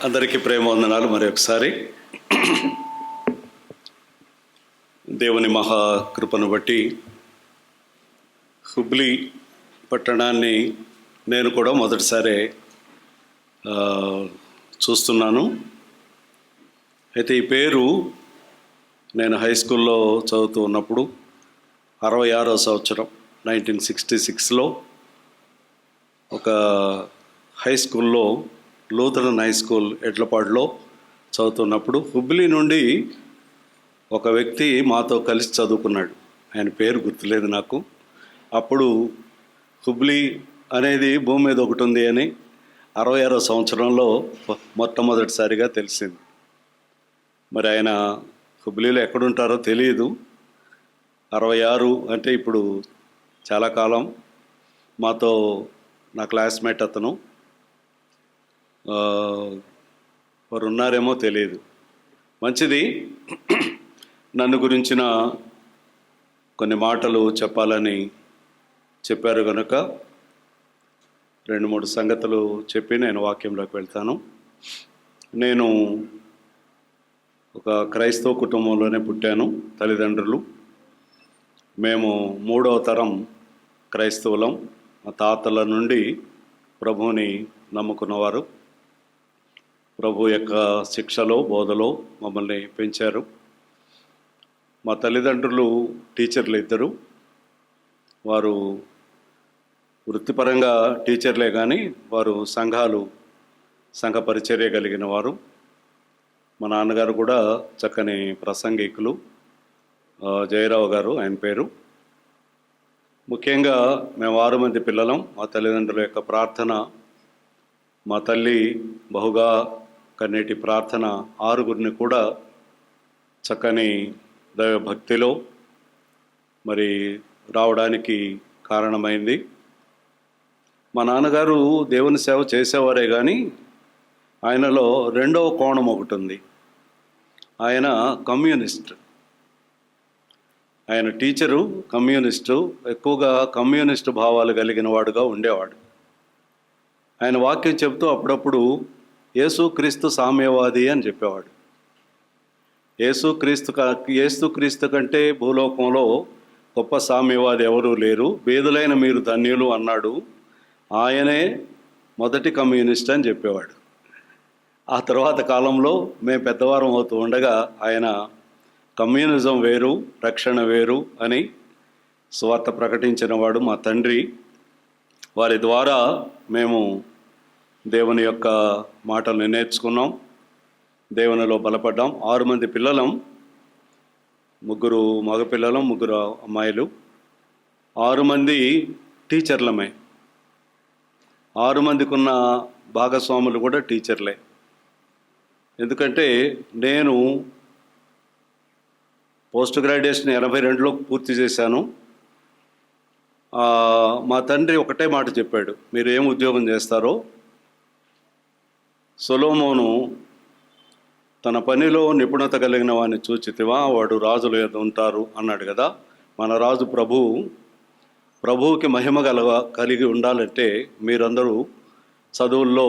అందరికీ ప్రేమ వందనాలు. మరి ఒకసారి దేవుని మహాకృపను బట్టి హుబ్లీ పట్టణాన్ని నేను కూడా మొదటిసారి చూస్తున్నాను. అయితే ఈ పేరు నేను హై స్కూల్లో చదువుతూ ఉన్నప్పుడు 66వ సంవత్సరం 1966లో ఒక హై స్కూల్లో లూథరన్ హై స్కూల్ ఎడ్లపాడులో చదువుతున్నప్పుడు హుబ్లీ నుండి ఒక వ్యక్తి మాతో కలిసి చదువుకున్నాడు. ఆయన పేరు గుర్తులేదు నాకు. అప్పుడు హుబ్లీ అనేది భూమి మీద ఒకటి ఉంది అని 66వ సంవత్సరంలో మొట్టమొదటిసారిగా తెలిసింది. మరి ఆయన హుబ్లీలో ఎక్కడుంటారో తెలియదు. 66 అంటే ఇప్పుడు చాలా కాలం. మాతో నా క్లాస్మేట్ అతను, వారు ఉన్నారేమో తెలియదు. మంచిది. నన్ను గురించిన కొన్ని మాటలు చెప్పాలని చెప్పారు కనుక 2-3 సంగతులు చెప్పి నేను వాక్యంలోకి వెళ్తాను. నేను ఒక క్రైస్తవ కుటుంబంలోనే పుట్టాను. తల్లిదండ్రులు మేము 3వ తరం క్రైస్తవులం. మా తాతల నుండి ప్రభువుని నమ్ముకున్నవారు. ప్రభు యొక్క శిక్షలో బోధలో మమ్మల్ని పెంచారు. మా తల్లిదండ్రులు టీచర్లు ఇద్దరు. వారు వృత్తిపరంగా టీచర్లే కానీ వారు సంఘ పరిచర్య కలిగిన వారు. మా నాన్నగారు కూడా చక్కని ప్రసంగికులు, జయరావు గారు ఆయన పేరు. ముఖ్యంగా మేము 6 మంది పిల్లలం. మా తల్లిదండ్రుల యొక్క ప్రార్థన, మా తల్లి బహుగా కన్నీటి ప్రార్థన 6గురిని కూడా చక్కని దైవభక్తిలో మరి రావడానికి కారణమైంది. మా నాన్నగారు దేవుని సేవ చేసేవారే కానీ ఆయనలో 2వ కోణం ఒకటి ఉంది. ఆయన కమ్యూనిస్ట్. ఆయన టీచరు, కమ్యూనిస్టు, ఎక్కువగా కమ్యూనిస్టు భావాలు కలిగిన వాడుగా ఉండేవాడు. ఆయన వాక్యం చెబుతూ అప్పుడప్పుడు యేసుక్రీస్తు సామ్యవాది అని చెప్పేవాడు. యేసుక్రీస్తు కంటే భూలోకంలో గొప్ప సామ్యవాది ఎవరూ లేరు, బేదులైన మీరు ధన్యులు అన్నాడు. ఆయనే మొదటి కమ్యూనిస్ట్ అని చెప్పేవాడు. ఆ తర్వాత కాలంలో మేము పెద్దవారం అవుతూ ఉండగా ఆయన కమ్యూనిజం వేరు, రక్షణ వేరు అని సువార్త ప్రకటించిన వాడు మా తండ్రి. వారి ద్వారా మేము దేవుని యొక్క మాటలను నేర్చుకున్నాం, దేవునిలో బలపడ్డాం. 6 మంది పిల్లలం, 3 మగపిల్లలం, 3 అమ్మాయిలు. 6 మంది టీచర్లమే. 6 మందికి ఉన్న భాగస్వాములు కూడా టీచర్లే. ఎందుకంటే నేను పోస్ట్ గ్రాడ్యుయేషన్ 82లో పూర్తి చేశాను. మా తండ్రి ఒకటే మాట చెప్పాడు, మీరు ఏం ఉద్యోగం చేస్తారో. సొలొమోను తన పనిలో నిపుణత కలిగిన వాడిని చూచితివా, వాడు రాజుల యొద్ద ఉంటారు అన్నాడు కదా. మన రాజు ప్రభువుకి మహిమ కలిగి ఉండాలంటే మీరందరూ చదువుల్లో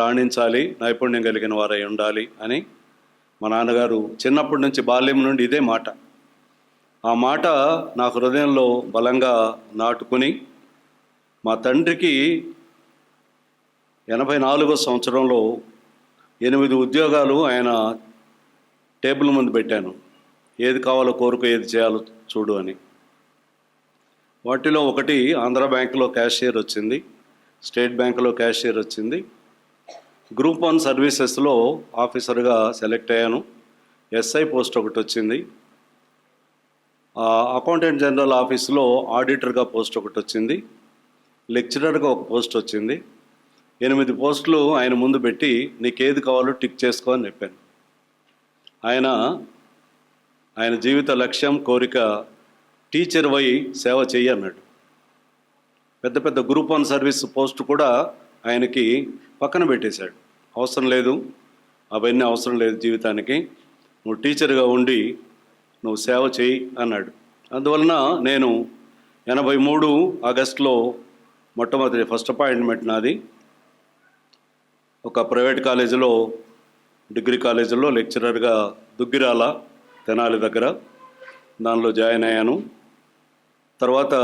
రాణించాలి, నైపుణ్యం కలిగిన వారై ఉండాలి అని మా నాన్నగారు చిన్నప్పటి నుంచి, బాల్యం నుండి ఇదే మాట. ఆ మాట నా హృదయంలో బలంగా నాటుకుని మా తండ్రికి 84వ సంవత్సరంలో 8 ఉద్యోగాలు ఆయన టేబుల్ ముందు పెట్టాను. ఏది కావాలో కోరుకో, ఏది చేయాలో చూడు అని. వాటిలో ఒకటి ఆంధ్ర బ్యాంకులో క్యాషియర్ వచ్చింది, స్టేట్ బ్యాంకులో క్యాషియర్ వచ్చింది. గ్రూప్ 1 సర్వీసెస్లో ఆఫీసర్గా సెలెక్ట్ అయ్యాను. ఎస్ఐ పోస్ట్ ఒకటి వచ్చింది. అకౌంటెంట్ జనరల్ ఆఫీసులో ఆడిటర్గా పోస్ట్ ఒకటి వచ్చింది. లెక్చరర్గా ఒక పోస్ట్ వచ్చింది. 8 పోస్టులు ఆయన ముందు పెట్టి నీకేది కావాలో టిక్ చేసుకో అని చెప్పాను. ఆయన జీవిత లక్ష్యం, కోరిక టీచర్ వై సేవ చెయ్యి అన్నాడు. పెద్ద పెద్ద గ్రూప్ 1 సర్వీస్ పోస్ట్ కూడా ఆయనకి పక్కన పెట్టేశాడు. అవసరం లేదు, అవన్నీ అవసరం లేదు జీవితానికి, నువ్వు టీచర్గా ఉండి నువ్వు సేవ చెయ్యి అన్నాడు. అందువలన నేను 83 ఆగస్టులో మొట్టమొదటి ఫస్ట్ అపాయింట్మెంట్ నాది. ఒక ప్రైవేట్ కాలేజీలో డిగ్రీ కాలేజీలో లెక్చరర్గా దుగ్గిరాల తెనాలి దగ్గర దానిలో జాయిన్ అయ్యాను. తర్వాత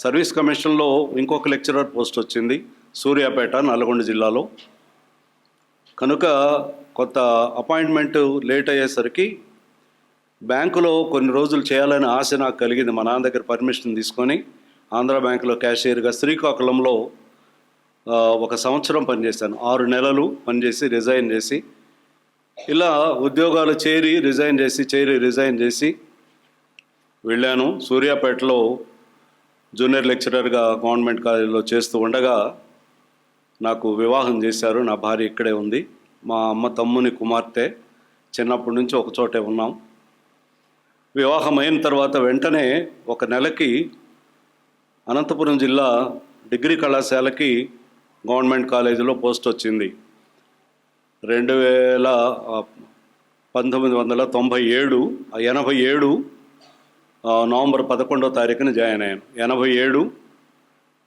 సర్వీస్ కమిషన్లో ఇంకొక లెక్చరర్ పోస్ట్ వచ్చింది సూర్యాపేట, నల్గొండ జిల్లాలో. కనుక కొంత అపాయింట్మెంట్ లేట్ అయ్యేసరికి బ్యాంకులో కొన్ని రోజులు చేయాలని ఆశ నాకు కలిగింది. మా నాన్న దగ్గర పర్మిషన్ తీసుకొని ఆంధ్ర బ్యాంకులో క్యాషియర్గా శ్రీకాకుళంలో 1 సంవత్సరం పనిచేశాను. 6 నెలలు పనిచేసి రిజైన్ చేసి, ఇలా ఉద్యోగాలు రిజైన్ చేసి వెళ్ళాను. సూర్యాపేటలో జూనియర్ లెక్చరర్గా గవర్నమెంట్ కాలేజీలో చేస్తూ ఉండగా నాకు వివాహం చేశారు. నా భార్య ఇక్కడే ఉంది. మా అమ్మ తమ్ముని కుమార్తె. చిన్నప్పటి నుంచి ఒక చోటే ఉన్నాం. వివాహం అయిన తర్వాత వెంటనే 1 నెలకి అనంతపురం జిల్లా డిగ్రీ కళాశాలకి గవర్నమెంట్ కాలేజీలో పోస్ట్ వచ్చింది. 1997 నవంబర్ 11వ తారీఖున జాయిన్ అయ్యాను. 87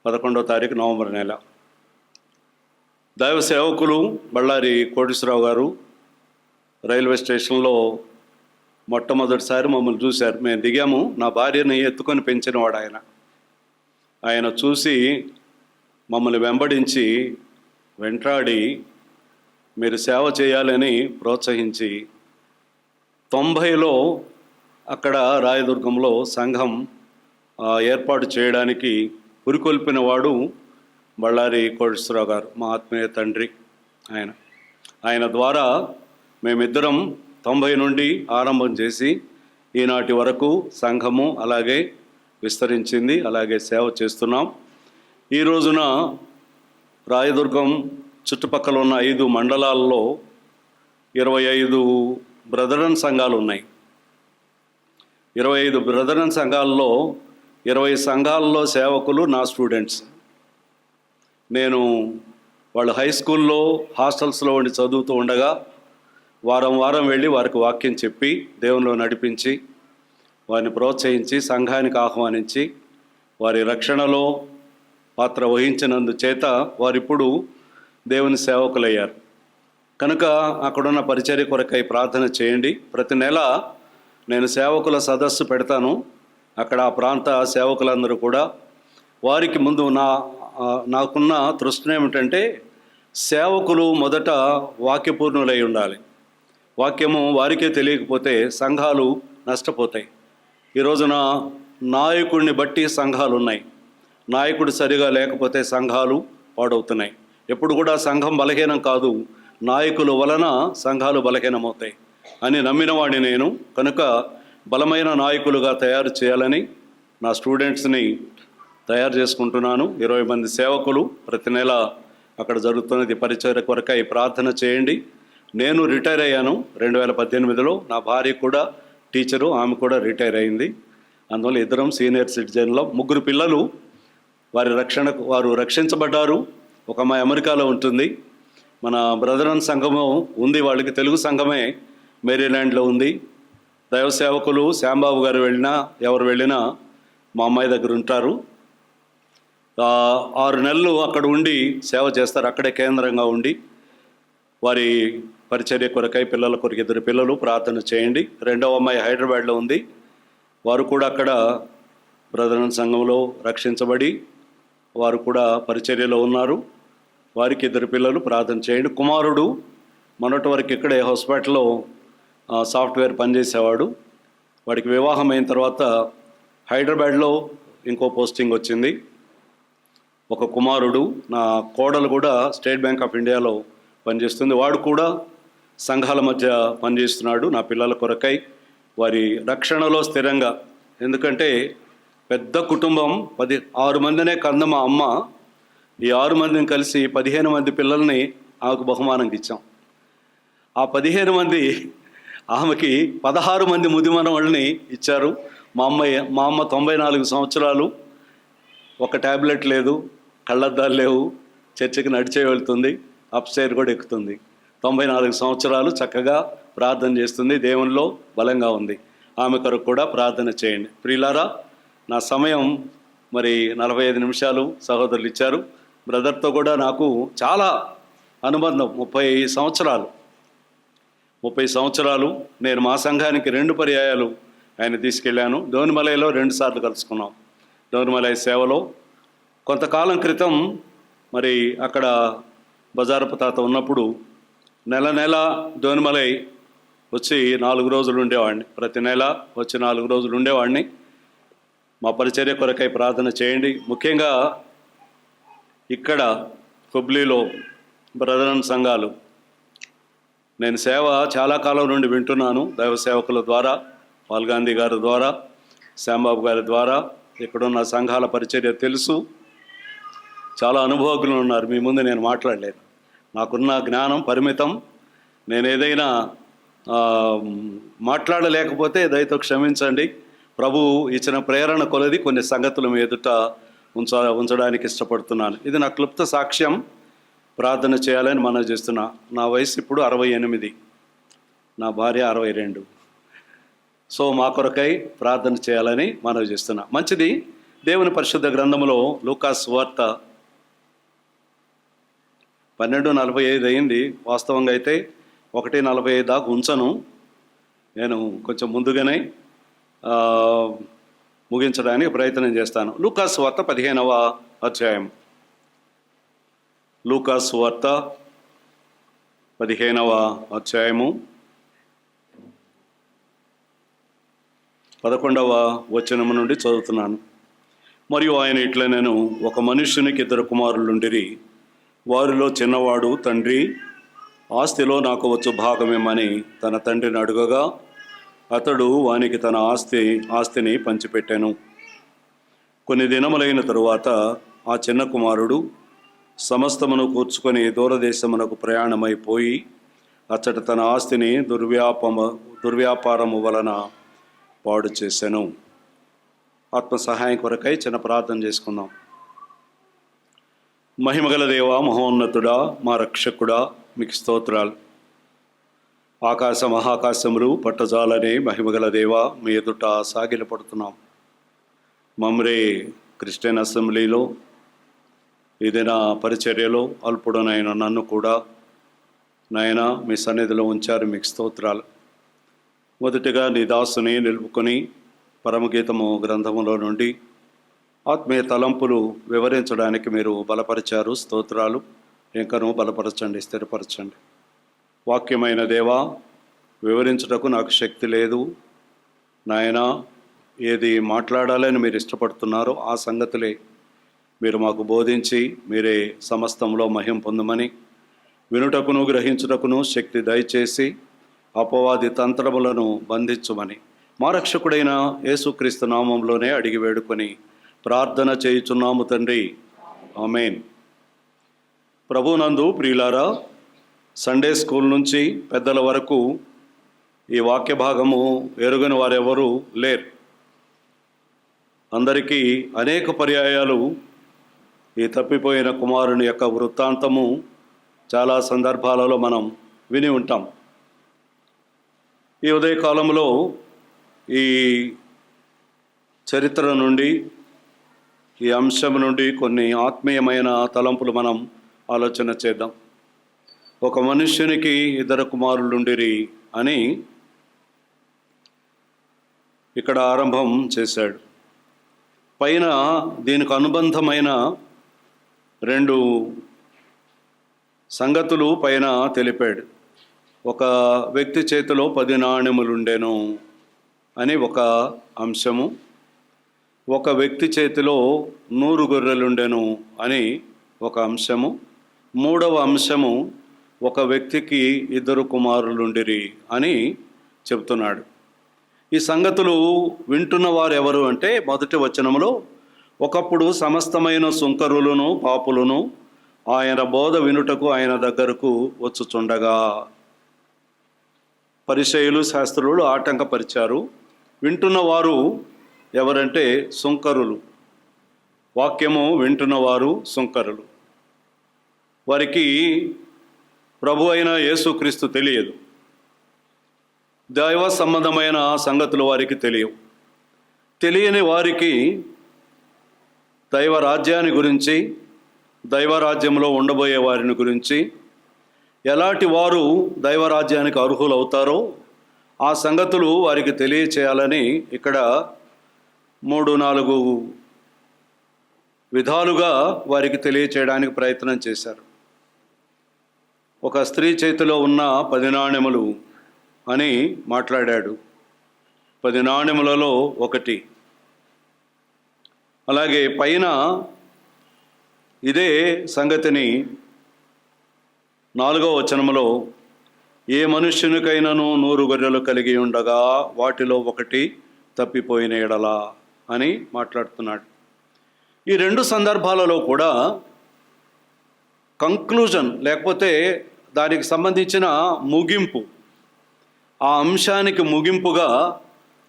11వ తారీఖు నవంబర్ నెల. దైవ సేవకులు బళ్ళారి కోటేశ్వరరావు గారు రైల్వే స్టేషన్లో మొట్టమొదటిసారి మమ్మల్ని చూశారు. మేము దిగాము. నా భార్యని ఎత్తుకొని పెంచినవాడు ఆయన. ఆయన చూసి మమ్మల్ని వెంబడించి వెంటాడి మీరు సేవ చేయాలని ప్రోత్సహించి 90లో అక్కడ రాయదుర్గంలో సంఘం ఏర్పాటు చేయడానికి పురికొల్పిన వాడు బళ్ళారి కోటేశ్వరరావు గారు, మా ఆత్మీయ తండ్రి. ఆయన ద్వారా మేమిద్దరం 90 నుండి ఆరంభం చేసి ఈనాటి వరకు సంఘము అలాగే విస్తరించింది, అలాగే సేవ చేస్తున్నాం. ఈ రోజున రాయదుర్గం చుట్టుపక్కల ఉన్న 5 మండలాల్లో 25 బ్రదరన్ సంఘాలు ఉన్నాయి. 25 బ్రదరన్ సంఘాల్లో 20 సంఘాల్లో సేవకులు నా స్టూడెంట్స్. నేను వాళ్ళు హై స్కూల్లో హాస్టల్స్లో ఉండి చదువుతూ ఉండగా వారం వెళ్ళి వారికి వాక్యం చెప్పి దేవునిలో నడిపించి వారిని ప్రోత్సహించి సంఘానికి ఆహ్వానించి వారి రక్షణలో పాత్ర వహించినందుచేత వారిప్పుడు దేవుని సేవకులయ్యారు. కనుక అక్కడున్న పరిచర్య కొరకై ప్రార్థన చేయండి. ప్రతి నెల నేను సేవకుల సదస్సు పెడతాను. అక్కడ ఆ ప్రాంత సేవకులందరూ కూడా వారికి ముందు నాకున్న తృష్ణ ఏమిటంటే సేవకులు మొదట వాక్యపూర్ణులై ఉండాలి. వాక్యము వారికే తెలియకపోతే సంఘాలు నష్టపోతాయి. ఈ రోజున నాయకుడిని బట్టి సంఘాలు ఉన్నాయి. నాయకుడు సరిగా లేకపోతే సంఘాలు పాడవుతున్నాయి. ఎప్పుడు కూడా సంఘం బలహీనం కాదు, నాయకుల వలన సంఘాలు బలహీనమవుతాయి అని నమ్మినవాడిని నేను. కనుక బలమైన నాయకులుగా తయారు చేయాలని నా స్టూడెంట్స్ని తయారు చేసుకుంటున్నాను. 20 మంది సేవకులు ప్రతి నెల అక్కడ జరుగుతున్నది. పరిచర్య కొరకై ప్రార్థన చేయండి. నేను రిటైర్ అయ్యాను 2018లో. నా భార్య కూడా టీచరు, ఆమె కూడా రిటైర్ అయింది. అందువల్ల ఇద్దరం సీనియర్ సిటిజన్లో. 3 పిల్లలు వారు రక్షించబడ్డారు. ఒక అమ్మాయి అమెరికాలో ఉంటుంది. మన బ్రదరన్ సంఘము ఉంది వాళ్ళకి, తెలుగు సంఘమే మేరీల్యాండ్లో ఉంది. దైవ సేవకులు శ్యాంబాబు గారు ఎవరు వెళ్ళినా మా అమ్మాయి దగ్గర ఉంటారు. 6 నెలలు అక్కడ ఉండి సేవ చేస్తారు. అక్కడే కేంద్రంగా ఉండి వారి పరిచర్య కొరకై పిల్లల కొరకు 2 పిల్లలు ప్రార్థన చేయండి. 2వ అమ్మాయి హైదరాబాద్లో ఉంది. వారు కూడా అక్కడ బ్రదరన్ సంఘంలో రక్షించబడి వారు కూడా పరిచర్యలో ఉన్నారు. వారికి 2 పిల్లలు ప్రార్థన చేయండి. కుమారుడు మొన్నటి వరకు ఇక్కడే హాస్పిటల్లో సాఫ్ట్వేర్ పనిచేసేవాడు. వాడికి వివాహం అయిన తర్వాత హైదరాబాద్లో ఇంకో పోస్టింగ్ వచ్చింది. ఒక కుమారుడు, నా కోడలు కూడా స్టేట్ బ్యాంక్ ఆఫ్ ఇండియాలో పనిచేస్తుంది. వాడు కూడా సంఘాల మధ్య పనిచేస్తున్నాడు నా పిల్లల కొరకై, వారి రక్షణలో స్థిరంగా. ఎందుకంటే పెద్ద కుటుంబం, 6 మందినే కన్న మా అమ్మ. ఈ 6 మందిని కలిసి 15 మంది పిల్లల్ని ఆమెకు బహుమానంగా ఇచ్చాం. ఆ 15 మంది ఆమెకి 16 మంది ముదిమనవాళ్ళని ఇచ్చారు. మా అమ్మ 94 సంవత్సరాలు, ఒక ట్యాబ్లెట్ లేదు, కళ్ళద్దాలు లేవు, చర్చికి నడిచే వెళ్తుంది, అప్స్టైర్ కూడా ఎక్కుతుంది. 94 సంవత్సరాలు చక్కగా ప్రార్థన చేస్తుంది, దేవునిలో బలంగా ఉంది. ఆమె కొరకు కూడా ప్రార్థన చేయండి. ప్రియులారా, నా సమయం మరి 45 నిమిషాలు సహోదరులు ఇచ్చారు. బ్రదర్తో కూడా నాకు చాలా అనుబంధం, 30 సంవత్సరాలు. 30 సంవత్సరాలు నేను మా సంఘానికి 2 పర్యాయాలు ఆయన తీసుకెళ్ళాను. దోనిమలైలో 2 సార్లు కలుసుకున్నాం. దోనిమలై సేవలో కొంతకాలం క్రితం మరి అక్కడ బజారపు తాత ఉన్నప్పుడు నెల దోనిమలై వచ్చి 4 రోజులు ఉండేవాడిని. ప్రతి నెల వచ్చి 4 రోజులు ఉండేవాడిని. మా పరిచర్య కొరకై ప్రార్థన చేయండి. ముఖ్యంగా ఇక్కడ హుబ్లీలో బ్రదరన్ సంఘాలు నేను సేవ చాలా కాలం నుండి వింటున్నాను. దైవ సేవకుల ద్వారా, పాల్గాంధీ గారి ద్వారా, శ్యాంబాబు గారి ద్వారా ఇక్కడున్న సంఘాల పరిచర్య తెలుసు. చాలా అనుభవజ్ఞులు ఉన్నారు. మీ ముందు నేను మాట్లాడలేను. నాకున్న జ్ఞానం పరిమితం. నేను ఏదైనా మాట్లాడలేకపోతే దయతో క్షమించండి. ప్రభు ఇచ్చిన ప్రేరణ కొలది కొన్ని సంగతులు మీ ఎదుట ఉంచడానికి ఇష్టపడుతున్నాను. ఇది నా క్లుప్త సాక్ష్యం. ప్రార్థన చేయాలని మనం చేస్తున్నా. నా వయసు ఇప్పుడు 68, నా భార్య 62. సో మా కొరకై ప్రార్థన చేయాలని మనవి చేస్తున్నా. మంచిది. దేవుని పరిశుద్ధ గ్రంథంలో లూకాసు వార్త 12:45 అయింది. వాస్తవంగా అయితే 1:45 దాకా ఉంచను. నేను కొంచెం ముందుగానే ముగించడానికి ప్రయత్నం చేస్తాను. లూకాసు వార్త 15వ అధ్యాయం. లూకాసు వార్త 15వ అధ్యాయము 11వ వచనము నుండి చదువుతున్నాను. మరియు ఆయన ఇట్లా, నేను ఒక మనుష్యునికి 2 కుమారులుండిరి. వారిలో చిన్నవాడు, తండ్రి, ఆస్తిలో నాకు వచ్చు భాగమేమని తన తండ్రిని అడుగగా అతడు వానికి తన ఆస్తిని పంచిపెట్టాను. కొన్ని దినములైన తరువాత ఆ చిన్న కుమారుడు సమస్తమును కూర్చుకొని దూరదేశమునకు ప్రయాణమైపోయి అచ్చట తన ఆస్తిని దుర్వ్యాపారము వలన పాడు చేశాను. ఆత్మ సహాయం కొరకై చిన్న ప్రార్థన చేసుకుందాం. మహిమగల దేవా, మహోన్నతుడా, మా రక్షకుడా, మీకు స్తోత్రాలు. ఆకాశ మహాకాశములు పట్టజాలనే మహిమగల దేవా, మీ ఎదుట సాగిలపడుతున్నాం. మమ్రే క్రిస్టియన్ అసెంబ్లీలో ఏదైనా పరిచర్యలో అల్పుడనైన నన్ను కూడా నాయన మీ సన్నిధిలో ఉంచారు. మీకు స్తోత్రాలు. మొదటిగా నీ దాసుని నిలుపుకొని పరమగీతము గ్రంథములో నుండి ఆత్మీయ తలంపులు వివరించడానికి మీరు బలపరిచారు. స్తోత్రాలు. ఇంకనూ బలపరచండి, స్థిరపరచండి. వాక్యమైన దేవా, వివరించుటకు నాకు శక్తి లేదు నాయన. ఏది మాట్లాడాలని మీరు ఇష్టపడుతున్నారో ఆ సంగతులే మీరు మాకు బోధించి మీరే సమస్తంలో మహిమ పొందమని, వినుటకును గ్రహించుటకును శక్తి దయచేసి అపవాది తంత్రములను బంధించుమని మా రక్షకుడైన యేసుక్రీస్తు నామంలోనే అడిగి వేడుకొని ప్రార్థన చేయుచున్నాము తండ్రి. ఆమేన్. ప్రభునందు ప్రియులారా, సండే స్కూల్ నుంచి పెద్దల వరకు ఈ వాక్య భాగము ఎరుగని వారెవరూ లేరు. అందరికీ అనేక పర్యాయాలు ఈ తప్పిపోయిన కుమారుని యొక్క వృత్తాంతము చాలా సందర్భాలలో మనం విని ఉంటాం. ఈ ఉదయకాలంలో ఈ చరిత్ర నుండి, ఈ అంశం నుండి కొన్ని ఆత్మీయమైన తలంపులు మనం ఆలోచన చేద్దాం. ఒక మనుష్యునికి 2 కుమారులుండిరి అని ఇక్కడ ఆరంభం చేశాడు. పైన దీనికి అనుబంధమైన 2 సంగతులు పైన తెలిపాడు. ఒక వ్యక్తి చేతిలో 10 నాణెములుండెను అని ఒక అంశము, ఒక వ్యక్తి చేతిలో 100 గొర్రెలుండెను అని ఒక అంశము, 3వ అంశము ఒక వ్యక్తికి 2 కుమారులుండిరి అని చెబుతున్నాడు. ఈ సంగతులు వింటున్న వారు ఎవరు అంటే, మొదటి వచనంలో, ఒకప్పుడు సమస్తమైన సుంకరులను పాపులను ఆయన బోధ వినుటకు ఆయన దగ్గరకు వచ్చుచుండగా పరిసయ్యులు శాస్త్రులు ఆటంకపరిచారు. వింటున్నవారు ఎవరంటే సుంకరులు. వాక్యము వింటున్నవారు సుంకరులు. వారికి ప్రభు అయిన యేసుక్రీస్తు తెలియదు. దైవ సంబంధమైన సంగతులు వారికి తెలియవు. తెలియని వారికి దైవ రాజ్యాన్ని గురించి, దైవరాజ్యంలో ఉండబోయే వారిని గురించి, ఎలాంటి వారు దైవరాజ్యానికి అర్హులవుతారో ఆ సంగతులు వారికి తెలియచేయాలని ఇక్కడ 3-4 విధాలుగా వారికి తెలియచేయడానికి ప్రయత్నం చేశారు. ఒక స్త్రీ చేతిలో ఉన్న 10 నాణెములు అని మాట్లాడాడు. 10 నాణెములలో ఒకటి. అలాగే పైన ఇదే సంగతిని 4వ వచనములో, ఏ మనుష్యునికైనాను 100 గొర్రెలు కలిగి ఉండగా వాటిలో ఒకటి తప్పిపోయిన ఎడలా అని మాట్లాడుతున్నాడు. ఈ 2 సందర్భాలలో కూడా కంక్లూజన్ లేకపోతే దానికి సంబంధించిన ముగింపు, ఆ అంశానికి ముగింపుగా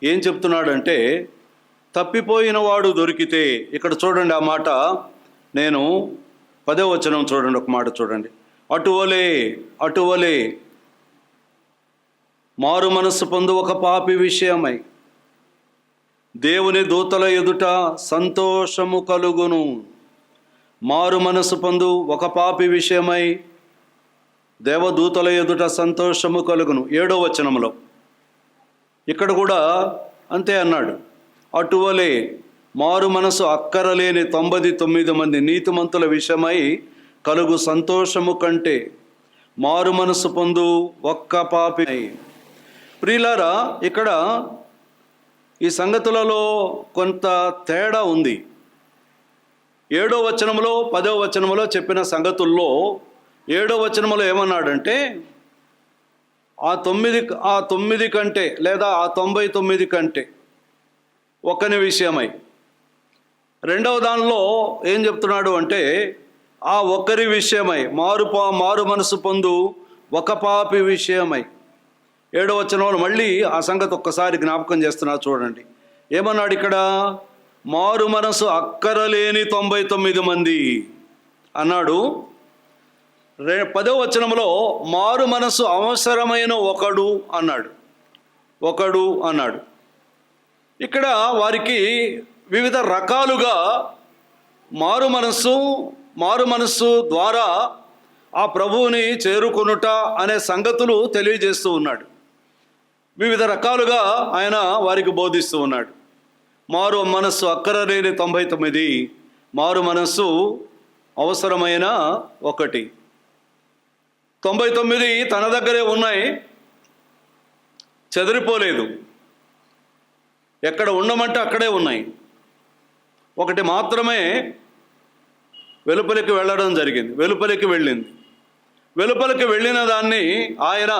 ఏం చెప్తున్నాడంటే, తప్పిపోయిన వాడు దొరికితే, ఇక్కడ చూడండి ఆ మాట, నేను 10వ వచనం చూడండి, ఒక మాట చూడండి. అటువలే మారు మనస్సు పొందు ఒక పాపి విషయమై దేవుని దూతల ఎదుట సంతోషము కలుగును. మారు మనస్సు పొందు ఒక పాపి విషయమై దేవదూతల ఎదుట సంతోషము కలుగును. 7వ వచనంలో ఇక్కడ కూడా అంతే అన్నాడు. అటువలే మారు మనసు అక్కరలేని 99 మంది నీతిమంతుల విషయమై కలుగు సంతోషము కంటే మారు మనసు పొందు ఒక్క పాపి. ప్రియులారా, ఇక్కడ ఈ సంగతులలో కొంత తేడా ఉంది. 7వ వచనంలో 10వ వచనంలో చెప్పిన సంగతుల్లో 7వ వచనంలో ఏమన్నాడంటే, ఆ 9 కంటే లేదా ఆ 99 కంటే ఒకని విషయమై. 2వ దానిలో ఏం చెప్తున్నాడు అంటే, ఆ ఒక్కరి విషయమై మారు మనసు పొందు ఒక పాపి విషయమై. 7వ వచనంలో మళ్ళీ ఆ సంగతి ఒక్కసారి జ్ఞాపకం చేస్తున్నా చూడండి. ఏమన్నాడు ఇక్కడ? మారు మనసు అక్కరలేని 99 మంది అన్నాడు. 10వ వచనంలో మారు మనసు అవసరమైన ఒకడు అన్నాడు. ఇక్కడ వారికి వివిధ రకాలుగా మారు మనస్సు ద్వారా ఆ ప్రభువుని చేరుకొనుట అనే సంగతులు తెలియజేస్తూ ఉన్నాడు. వివిధ రకాలుగా ఆయన వారికి బోధిస్తూ ఉన్నాడు. మారు మనస్సు అక్కరలేని 99, మారు మనస్సు అవసరమైన ఒకటి. 99 తన దగ్గరే ఉన్నాయి, చెదిరిపోలేదు, ఎక్కడ ఉండమంటే అక్కడే ఉన్నాయి. ఒకటి మాత్రమే వెలుపలికి వెళ్ళడం జరిగింది, వెలుపలికి వెళ్ళిన దాన్ని ఆయన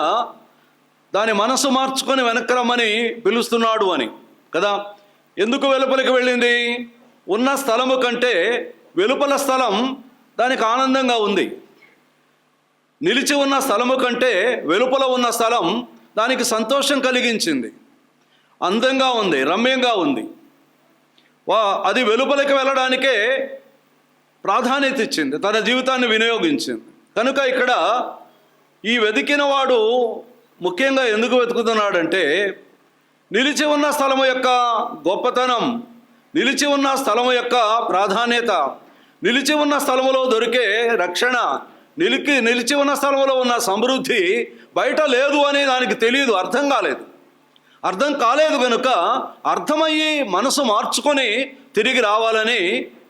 దాని మనసు మార్చుకొని వెనక్కి రమ్మని పిలుస్తున్నాడు అని కదా. ఎందుకు వెలుపలికి వెళ్ళింది? ఉన్న స్థలము కంటే వెలుపల స్థలం దానికి ఆనందంగా ఉంది. నిలిచి ఉన్న స్థలము కంటే వెలుపల ఉన్న స్థలం దానికి సంతోషం కలిగించింది, అందంగా ఉంది, రమ్యంగా ఉంది. అది వెలుపలికి వెళ్ళడానికే ప్రాధాన్యత ఇచ్చింది, తన జీవితాన్ని వినియోగించింది. కనుక ఇక్కడ ఈ వెతికిన వాడు ముఖ్యంగా ఎందుకు వెతుకుతున్నాడంటే, నిలిచి ఉన్న స్థలము యొక్క గొప్పతనం, నిలిచి ఉన్న స్థలము యొక్క ప్రాధాన్యత, నిలిచి ఉన్న స్థలములో దొరికే రక్షణ, నిలిచి ఉన్న స్థలంలో ఉన్న సమృద్ధి బయట లేదు అని దానికి తెలియదు, అర్థం కాలేదు కనుక అర్థమయ్యి మనసు మార్చుకొని తిరిగి రావాలని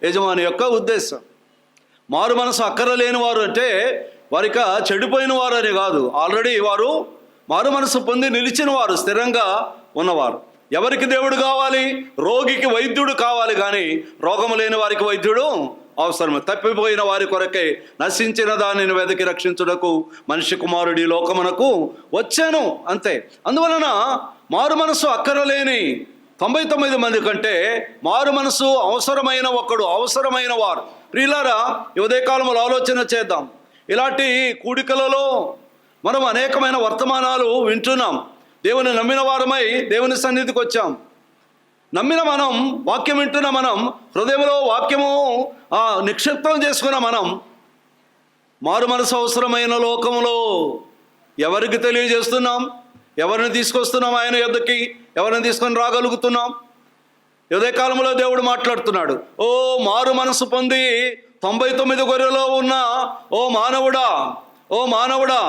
యజమాని యొక్క ఉద్దేశం. మారు మనసు అక్కరలేని వారు అంటే వారిక చెడిపోయిన వారు అని కాదు, ఆల్రెడీ వారు మారు మనసు పొంది నిలిచిన వారు, స్థిరంగా ఉన్నవారు. ఎవరికి దేవుడు కావాలి? రోగికి వైద్యుడు కావాలి, కానీ రోగము లేని వారికి వైద్యుడు అవసరమే. తప్పిపోయిన వారి కొరకే, నశించిన దానిని వెతికి రక్షించుటకు మనిషి కుమారుడి లోకమునకు వచ్చాను, అంతే. అందువలన మారు మనసు అక్కరలేని 99 మంది కంటే మారు మనసు అవసరమైన అవసరమైన వారు. ప్రియులారా, ఈ ఉదయకాలంలో ఆలోచన చేద్దాం. ఇలాంటి కూడికలలో మనం అనేకమైన వర్తమానాలు వింటున్నాం. దేవుని నమ్మిన వారమై దేవుని సన్నిధికి వచ్చాం. నమ్మిన మనం, వాక్యం వింటున్న మనం, హృదయంలో వాక్యము నిక్షిప్తం చేసుకున్న మనం, మారు మనసు అవసరమైన లోకంలో ఎవరికి తెలియజేస్తున్నాం? ఎవరిని తీసుకొస్తున్నాం ఆయన యొద్దకి? ఎవరిని తీసుకొని రాగలుగుతున్నాం? ఉదయ కాలంలో దేవుడు మాట్లాడుతున్నాడు. మారు మనసు పొంది 99 గొర్రెలో ఉన్న ఓ మానవుడా, ఓ మానవుడా,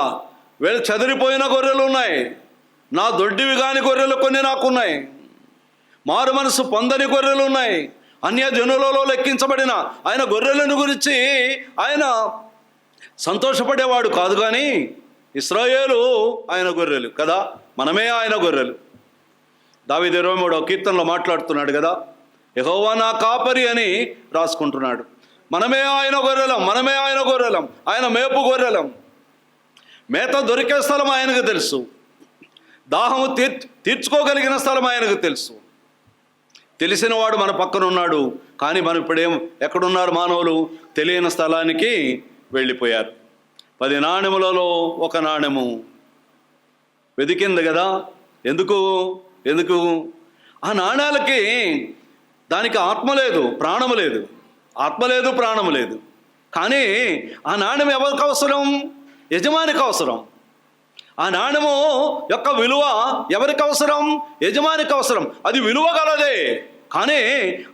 చెదిరిపోయిన గొర్రెలు ఉన్నాయి, నా దొడ్డివి కాని గొర్రెలు కొన్ని నాకున్నాయి. మారు మనసు పొందని గొర్రెలు ఉన్నాయి. అన్య జనులలో లెక్కించబడిన ఆయన గొర్రెలను గురించి ఆయన సంతోషపడేవాడు కాదు, కానీ ఇశ్రాయేలు ఆయన గొర్రెలు కదా, మనమే ఆయన గొర్రెలు. దావీదు 23వ కీర్తనలో మాట్లాడుతున్నాడు కదా, యెహోవా నా కాపరి అని రాసుకుంటున్నాడు. మనమే ఆయన గొర్రెలం, మనమే ఆయన గొర్రెలం, ఆయన మేపు గొర్రెలం. మేత దొరికే స్థలం ఆయనకు తెలుసు, దాహము తీర్చుకోగలిగిన స్థలం ఆయనకు తెలుసు. తెలిసిన వాడు మన పక్కన ఉన్నాడు, కానీ మనం ఇప్పుడేం ఎక్కడున్నారు మానవులు? తెలియని స్థలానికి వెళ్ళిపోయారు. 10 నాణెములలో ఒక నాణెము వెతికింది కదా. ఎందుకు? ఆ నాణ్యాలకి దానికి ఆత్మ లేదు, ప్రాణము లేదు. ఆత్మ లేదు, ప్రాణము లేదు. కానీ ఆ నాణ్యం ఎవరికి అవసరం? యజమానికి అవసరం. ఆ నాణ్యము యొక్క విలువ ఎవరికి అవసరం? యజమానికి అవసరం. అది విలువ గలదే, కానీ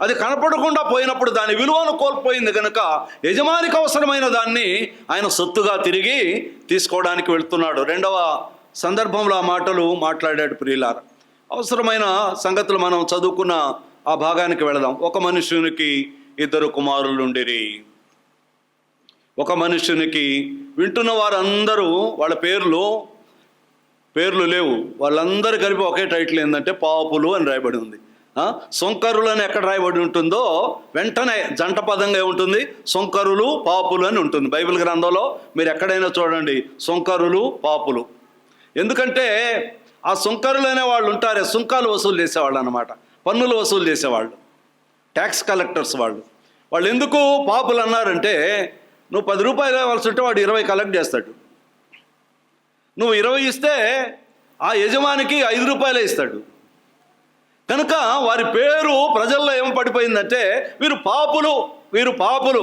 అది కనపడకుండా పోయినప్పుడు దాని విలువను కోల్పోయింది కనుక యజమానికి అవసరమైన దాన్ని ఆయన సొత్తుగా తిరిగి తీసుకోవడానికి వెళ్తున్నాడు. 2వ సందర్భంలో ఆ మాటలు మాట్లాడాడు. ప్రియులారా, అవసరమైన సంగతులు మనం చదువుకున్న ఆ భాగానికి వెళదాం. ఒక మనుషునికి 2 కుమారులు ఉండిరి. ఒక మనుషునికి వింటున్న వారందరూ వాళ్ళ పేర్లు లేవు, వాళ్ళందరూ కలిపి ఒకే టైటిల్ ఏంటంటే పాపులు అని రాయబడి ఉంది. సొంకరులు అని ఎక్కడ రాయబడి ఉంటుందో వెంటనే జంట పదంగా ఉంటుంది, సొంకరులు పాపులు అని ఉంటుంది. బైబిల్ గ్రంథంలో మీరు ఎక్కడైనా చూడండి, సొంకరులు పాపులు. ఎందుకంటే ఆ సుంకరులు అనే వాళ్ళు ఉంటారే, సుంకాలు వసూలు చేసేవాళ్ళు అన్నమాట, పన్నులు వసూలు చేసేవాళ్ళు, ట్యాక్స్ కలెక్టర్స్ వాళ్ళు ఎందుకు పాపులు అన్నారంటే, నువ్వు 10 రూపాయలు ఇవ్వాల్సి ఉంటే వాడు 20 కలెక్ట్ చేస్తాడు. నువ్వు 20 ఇస్తే ఆ యజమానికి 5 రూపాయలే ఇస్తాడు. కనుక వారి పేరు ప్రజల్లో ఏం పడిపోయిందంటే వీరు పాపులు.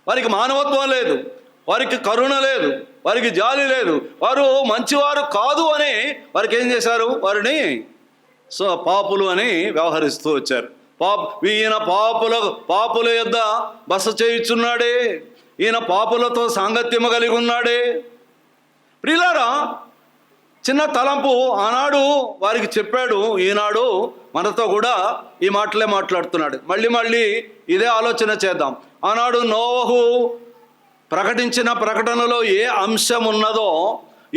వారికి మానవత్వం లేదు, వారికి కరుణ లేదు, వారికి జాలి లేదు, వారు మంచివారు కాదు అని వారికి ఏం చేశారు? వారిని పాపులు అని వ్యవహరిస్తూ వచ్చారు. ఈయన పాపుల యొద్ద బస చేయుచున్నాడే, ఈయన పాపులతో సాంగత్యము కలిగి ఉన్నాడే. ప్రియులారా, చిన్న తలంపు ఆనాడు వారికి చెప్పాడు, ఈనాడు మనతో కూడా ఈ మాటలే మాట్లాడుతున్నాడు. మళ్ళీ ఇదే ఆలోచన చేద్దాం. ఆనాడు నోవహు ప్రకటించిన ప్రకటనలో ఏ అంశం ఉన్నదో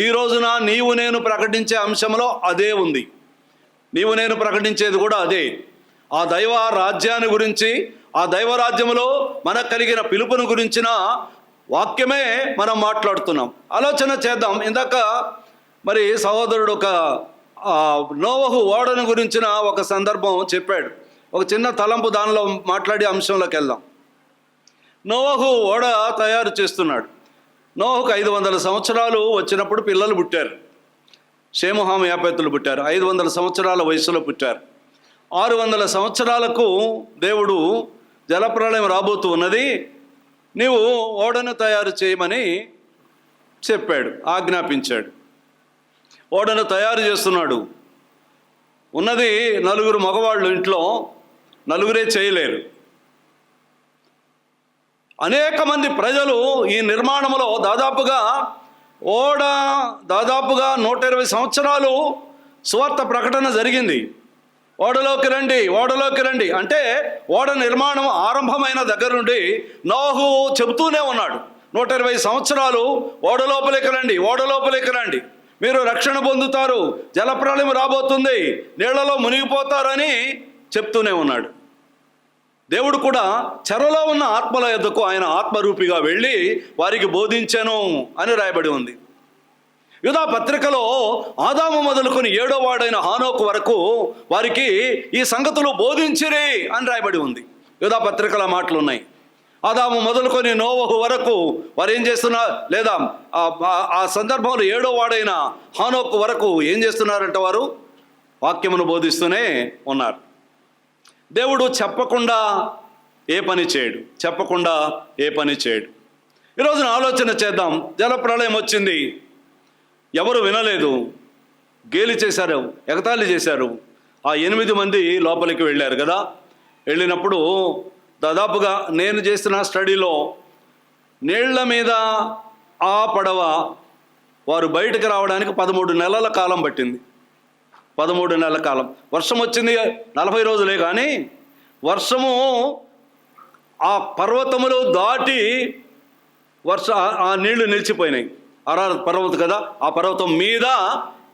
ఈ రోజున నీవు నేను ప్రకటించే అంశంలో అదే ఉంది. నీవు నేను ప్రకటించేది కూడా అదే. ఆ దైవ రాజ్యాన్ని గురించి, ఆ దైవరాజ్యంలో మనకు కలిగిన పిలుపును గురించిన వాక్యమే మనం మాట్లాడుతున్నాం. ఆలోచన చేద్దాం. ఇందాక మరి సహోదరుడు ఒక నోవహు ఓడను గురించిన ఒక సందర్భం చెప్పాడు. ఒక చిన్న తలంపు దానిలో మాట్లాడే అంశంలోకి వెళ్దాం. నోవహు ఓడ తయారు చేస్తున్నాడు. నోవహుకు 500 సంవత్సరాలు వచ్చినప్పుడు పిల్లలు పుట్టారు. షేము హాము యాపెతులు పుట్టారు. 500 సంవత్సరాల వయసులో పుట్టారు. 600 సంవత్సరాలకు దేవుడు జలప్రళయం రాబోతూ ఉన్నది, నీవు ఓడను తయారు చేయమని చెప్పాడు, ఆజ్ఞాపించాడు. ఓడను తయారు చేస్తున్నాడు. ఉన్నది 4 మగవాళ్ళు ఇంట్లో, 4 చేయలేరు. అనేక మంది ప్రజలు ఈ నిర్మాణంలో దాదాపుగా 120 సంవత్సరాలు సువార్త ప్రకటన జరిగింది. ఓడలోకి రండి అంటే ఓడ నిర్మాణం ఆరంభమైన దగ్గర నుండి నోహు చెబుతూనే ఉన్నాడు. 120 సంవత్సరాలు ఓడలోపలికి రండి, మీరు రక్షణ పొందుతారు, జలప్రళయం రాబోతుంది, నీళ్లలో మునిగిపోతారని చెప్తూనే ఉన్నాడు. దేవుడు కూడా చెరలో ఉన్న ఆత్మల యొద్దకు ఆయన ఆత్మరూపిగా వెళ్ళి వారికి బోధించెను అని రాయబడి ఉంది. యూదా పత్రికలో ఆదాము మొదలుకొని 7వ వాడైన హానోకు వరకు వారికి ఈ సంగతులు బోధించిరి అని రాయబడి ఉంది. యూదా పత్రికల మాటలు ఉన్నాయి. ఆదాము మొదలుకొని నోవహు వరకు వారు ఏం చేస్తున్నారు, లేదా ఆ సందర్భంలో 7వ వాడైన హానోకు వరకు ఏం చేస్తున్నారంటే వారు వాక్యమును బోధిస్తూనే ఉన్నారు. దేవుడు చెప్పకుండా ఏ పని చేయడు. ఈరోజున ఆలోచన చేద్దాం. జలప్రళయం వచ్చింది, ఎవరు వినలేదు, గేలి చేశారు, ఎగతాళి చేశారు. ఆ 8 మంది లోపలికి వెళ్ళారు కదా. వెళ్ళినప్పుడు దాదాపుగా నేను చేసిన స్టడీలో నీళ్ల మీద ఆ పడవ వారు బయటకు రావడానికి 13 నెలల కాలం పట్టింది. 13 నెలల కాలం. వర్షం వచ్చింది 40 రోజులే, కానీ వర్షము ఆ పర్వతములు దాటి ఆ నీళ్లు నిలిచిపోయినాయి. అరారత్ పర్వతం కదా, ఆ పర్వతం మీద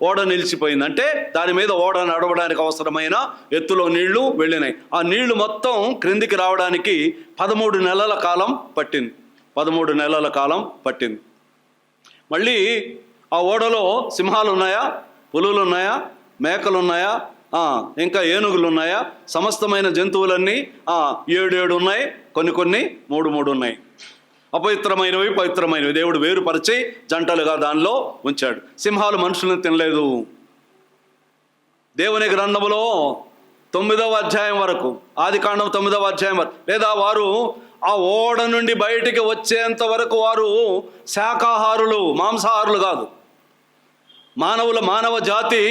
ఓడ నిలిచిపోయింది. అంటే దాని మీద ఓడ నడవడానికి అవసరమైన ఎత్తులో నీళ్లు వెళ్ళినాయి. ఆ నీళ్లు మొత్తం క్రిందికి రావడానికి 13 నెలల కాలం పట్టింది. 13 నెలల కాలం పట్టింది. మళ్ళీ ఆ ఓడలో సింహాలు ఉన్నాయా, పులులు ఉన్నాయా, మేకలు ఉన్నాయా, ఇంకా ఏనుగులు ఉన్నాయా, సమస్తమైన జంతువులన్నీ 7 ఉన్నాయి, కొన్ని 3 ఉన్నాయి. అపవిత్రమైనవి పవిత్రమైనవి దేవుడు వేరుపరిచి జంటలుగా దానిలో ఉంచాడు. సింహాలు మనుషులను తినలేదు. దేవుని గ్రంథములో 9వ అధ్యాయం వరకు, ఆదికాండం 9వ అధ్యాయం వరకు, లేదా వారు ఆ ఓడ నుండి బయటికి వచ్చేంత వరకు వారు శాకాహారులు, మాంసాహారులు కాదు. మానవ జాతి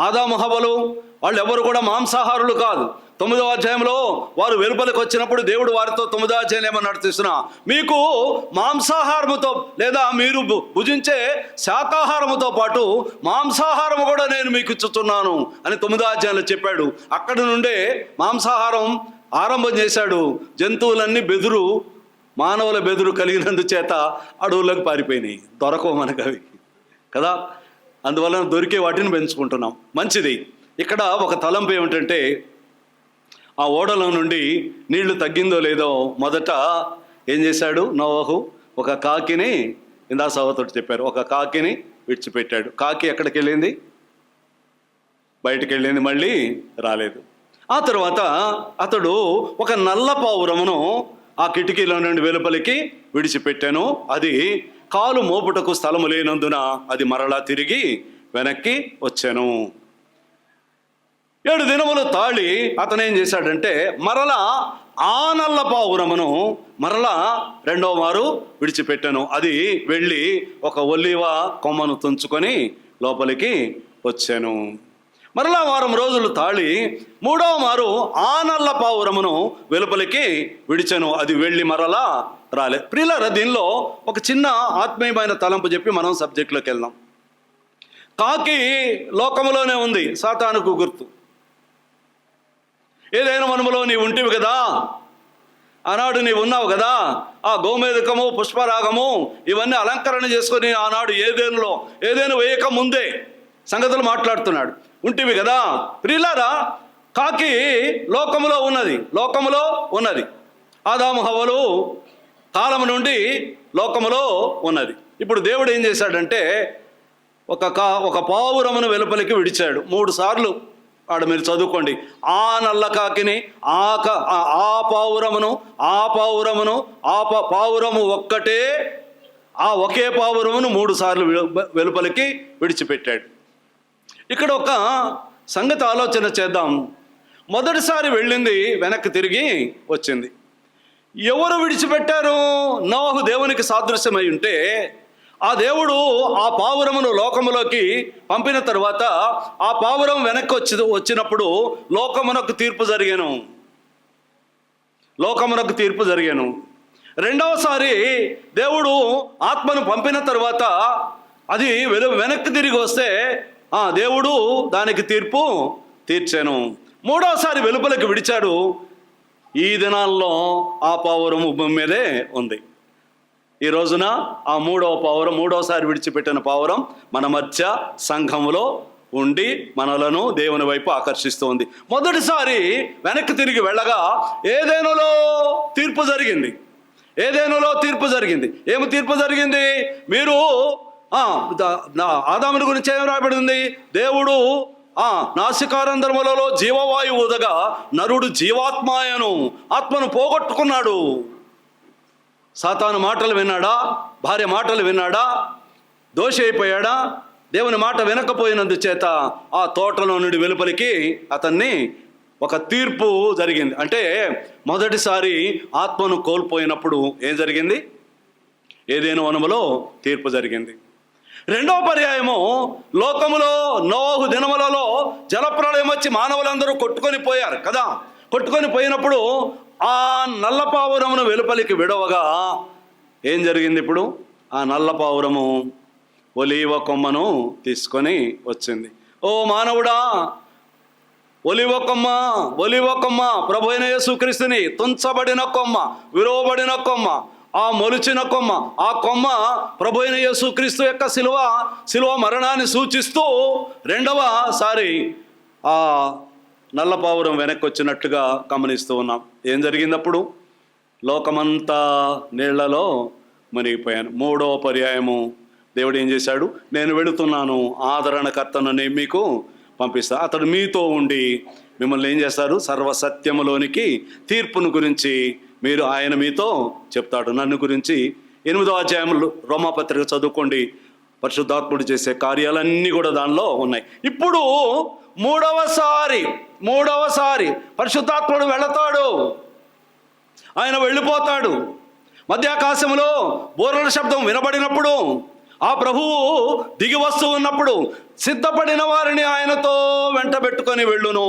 ఆదాము హవ్వలు వాళ్ళు ఎవరు కూడా మాంసాహారులు కాదు. 9వ అధ్యాయంలో వారు వెలుపలికి వచ్చినప్పుడు దేవుడు వారితో 9వ అధ్యాయం ఏమన్నాడు తెలుసునా? మీకు మాంసాహారముతో లేదా మీరు భుజించే శాకాహారముతో పాటు మాంసాహారము కూడా నేను మీకు ఇచ్చుతున్నాను అని 9వ అధ్యాయంలో చెప్పాడు. అక్కడి నుండే మాంసాహారం ఆరంభం చేశాడు. జంతువులన్నీ మానవుల బెదురు కలిగినందుచేత అడవులకు పారిపోయినాయి. దొరకవు మనకు అవి కదా, అందువలన దొరికే వాటిని పెంచుకుంటున్నాం. మంచిది. ఇక్కడ ఒక తలంపు ఏమిటంటే, ఆ ఓడలో నుండి నీళ్లు తగ్గిందో లేదో మొదట ఏం చేశాడు నోవహు? ఒక కాకిని, ఇందా సహోదరుడు చెప్పారు, ఒక కాకిని విడిచిపెట్టాడు. కాకి ఎక్కడికి వెళ్ళింది? బయటికి వెళ్ళింది, మళ్ళీ రాలేదు. ఆ తర్వాత అతడు ఒక నల్ల పావురమును ఆ కిటికీలో నుండి వెలుపలికి విడిచిపెట్టాను. అది కాలు మోపుటకు స్థలము లేనందున అది మరలా తిరిగి వెనక్కి వచ్చాను. 7 దినములు తాళి అతను ఏం చేశాడంటే, మరలా ఆ నల్ల పావురమును మరలా 2వ మారు విడిచిపెట్టాను. అది వెళ్ళి ఒక ఒలీవ కొమ్మను తుంచుకొని లోపలికి వచ్చాను. మరలా 1 వారం రోజులు తాళి 3వ మారు ఆ నల్ల పావురమును వెలుపలికి విడిచాను. అది వెళ్ళి మరలా రాలే. ప్రియులారా, దీనిలో ఒక చిన్న ఆత్మీయమైన తలంపు చెప్పి మనం సబ్జెక్టులోకి వెళ్దాం. కాకి లోకములోనే ఉంది, సాతానుకు గుర్తు. ఏదైనా మనములో నీవు ఉంటివి కదా, ఆనాడు నీవు ఉన్నావు కదా, ఆ గోమేధికము పుష్పరాగము ఇవన్నీ అలంకరణ చేసుకొని ఆనాడు ఏదేను వేయక ముందే సంగతులు మాట్లాడుతున్నాడు. ఉంటివి కదా. ప్రియులారా, కాకి లోకములో ఉన్నది. ఆదాము హవ్వలు కాలం నుండి లోకములో ఉన్నది. ఇప్పుడు దేవుడు ఏం చేశాడంటే, ఒక పావురమును వెలుపలికి విడిచాడు 3 సార్లు. ఆడ మీరు చదువుకోండి. ఆ నల్ల కాకిని, ఆ పావురమును, పావురము ఒక్కటే, ఒకే పావురమును 3 సార్లు వెలుపలికి విడిచిపెట్టాడు. ఇక్కడ ఒక సంగతి ఆలోచన చేద్దాం. మొదటిసారి వెళ్ళింది వెనక్కి తిరిగి వచ్చింది. ఎవరు విడిచిపెట్టారు? నోవహు దేవునికి సాదృశ్యమై ఉంటే ఆ దేవుడు ఆ పావురమును లోకములోకి పంపిన తరువాత ఆ పావురం వెనక్కి వచ్చినప్పుడు లోకమునకు తీర్పు జరిగాను. 2వసారి దేవుడు ఆత్మను పంపిన తరువాత అది వెనక్కి తిరిగి వస్తే దేవుడు దానికి తీర్పు తీర్చాను. 3వసారి వెలుపలికి విడిచాడు. ఈ దినాల్లో ఆ పావురము భూమి మీదే ఉంది. ఈ రోజున ఆ 3వ పావురం, 3వసారి విడిచిపెట్టిన పావురం మన మధ్య సంఘములో ఉండి మనలను దేవుని వైపు ఆకర్షిస్తోంది. మొదటిసారి వెనక్కి తిరిగి వెళ్ళగా ఏదేనులో తీర్పు జరిగింది. ఏమి తీర్పు జరిగింది? మీరు ఆదాముని గురించి ఏం రాబడింది? దేవుడు నాసికారంధ్రములలో జీవవాయువు ఊదగా నరుడు జీవాత్మాయను, ఆత్మను పోగొట్టుకున్నాడు. సాతాను మాటలు విన్నాడా? భార్య మాటలు విన్నాడా? దోషి అయిపోయాడా? దేవుని మాట వినకపోయినందుచేత ఆ తోటలో నుండి వెలుపలికి అతన్ని ఒక తీర్పు జరిగింది. అంటే మొదటిసారి ఆత్మను కోల్పోయినప్పుడు ఏం జరిగింది? ఏదేను వనములో తీర్పు జరిగింది. 2వ పర్యాయము లోకములో నోవహు దినములలో జలప్రళయం వచ్చి మానవులందరూ కొట్టుకొని పోయారు కదా. కొట్టుకొని పోయినప్పుడు ఆ నల్ల పావురమును వెలుపలికి విడవగా ఏం జరిగింది? ఇప్పుడు ఆ నల్ల పావురము ఒలీవ కొమ్మను తీసుకొని వచ్చింది. ఓ మానవుడా, ఒలీవ కొమ్మ ప్రభు అయిన యేసుక్రీస్తుని తుంచబడిన కొమ్మ, విరువబడిన కొమ్మ, ఆ మొలిచిన కొమ్మ, ఆ కొమ్మ ప్రభు అయిన యేసుక్రీస్తు యొక్క శిలువ మరణాన్ని సూచిస్తూ రెండవసారి ఆ నల్లపావురం వెనక్కి వచ్చినట్టుగా గమనిస్తూ ఉన్నాం. ఏం జరిగిందప్పుడు? లోకమంతా నీళ్లలో మునిగిపోయాను. మూడవ పర్యాయము దేవుడు ఏం చేశాడు? నేను వెళుతున్నాను, ఆదరణకర్తను నేను మీకు పంపిస్తా. అతడు మీతో ఉండి మిమ్మల్ని ఏం చేస్తారు? సర్వసత్యములోనికి, తీర్పును గురించి ఆయన మీతో చెప్తాడు. నన్ను గురించి 8వ అధ్యాయంలో రోమాపత్రిక చదువుకోండి. పరిశుద్ధాత్ముడు చేసే కార్యాలన్నీ కూడా దానిలో ఉన్నాయి. ఇప్పుడు మూడవసారి పరిశుద్ధాత్ముడు వెళతాడు, ఆయన వెళ్ళిపోతాడు. మధ్యాకాశంలో బూరల శబ్దం వినబడినప్పుడు, ఆ ప్రభువు దిగి వస్తూ ఉన్నప్పుడు సిద్ధపడిన వారిని ఆయనతో వెంట పెట్టుకొని వెళ్ళును.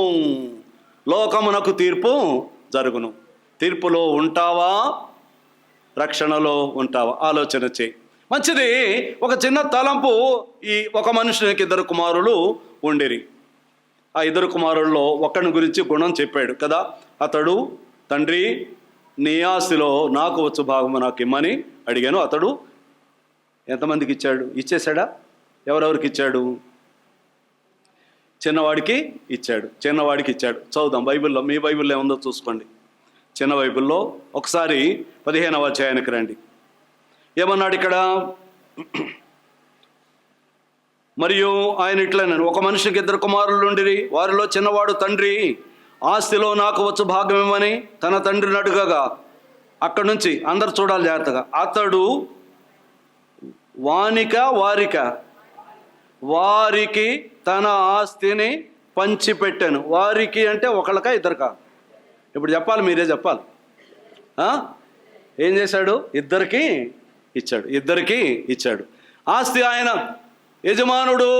లోకమునకు తీర్పు జరుగును. తీర్పులో ఉంటావా, రక్షణలో ఉంటావా? ఆలోచన చేయి. మంచిది. ఒక చిన్న తలంపు. ఒక మనుషునికి 2 కుమారులు ఉండిరి. ఆ 2 కుమారుల్లో ఒకరిని గురించి గుణం చెప్పాడు కదా. అతడు, తండ్రి నీ ఆస్తిలో నాకు వచ్చు భాగము నాకు ఇమ్మని అడిగాను. అతడు ఎంతమందికి ఇచ్చాడు? ఇచ్చేశాడా? ఎవరెవరికి ఇచ్చాడు? చిన్నవాడికి ఇచ్చాడు. చదువుదాం బైబిల్లో. మీ బైబిల్లో ఏముందో చూసుకోండి. చిన్న బైబిల్లో ఒకసారి 15వ అధ్యాయానికి రండి. ఏమన్నాడు ఇక్కడ? మరియు ఆయన ఇట్లనే, ఒక మనిషికి 2 కుమారులు ఉండిరి. వారిలో చిన్నవాడు, తండ్రి ఆస్తిలో నాకు వచ్చు భాగం ఇవ్వమని తన తండ్రిని అడుగగా, అక్కడి నుంచి అందరు చూడాలి జాగ్రత్తగా, అతడు వారికి తన ఆస్తిని పంచిపెట్టాను. వారికి అంటే ఒకళ్ళకా ఇద్దరికా? ఇప్పుడు చెప్పాలి, మీరే చెప్పాలి. ఏం చేశాడు? ఇద్దరికి ఇచ్చాడు. ఆస్తి ఆయన యజమానుడు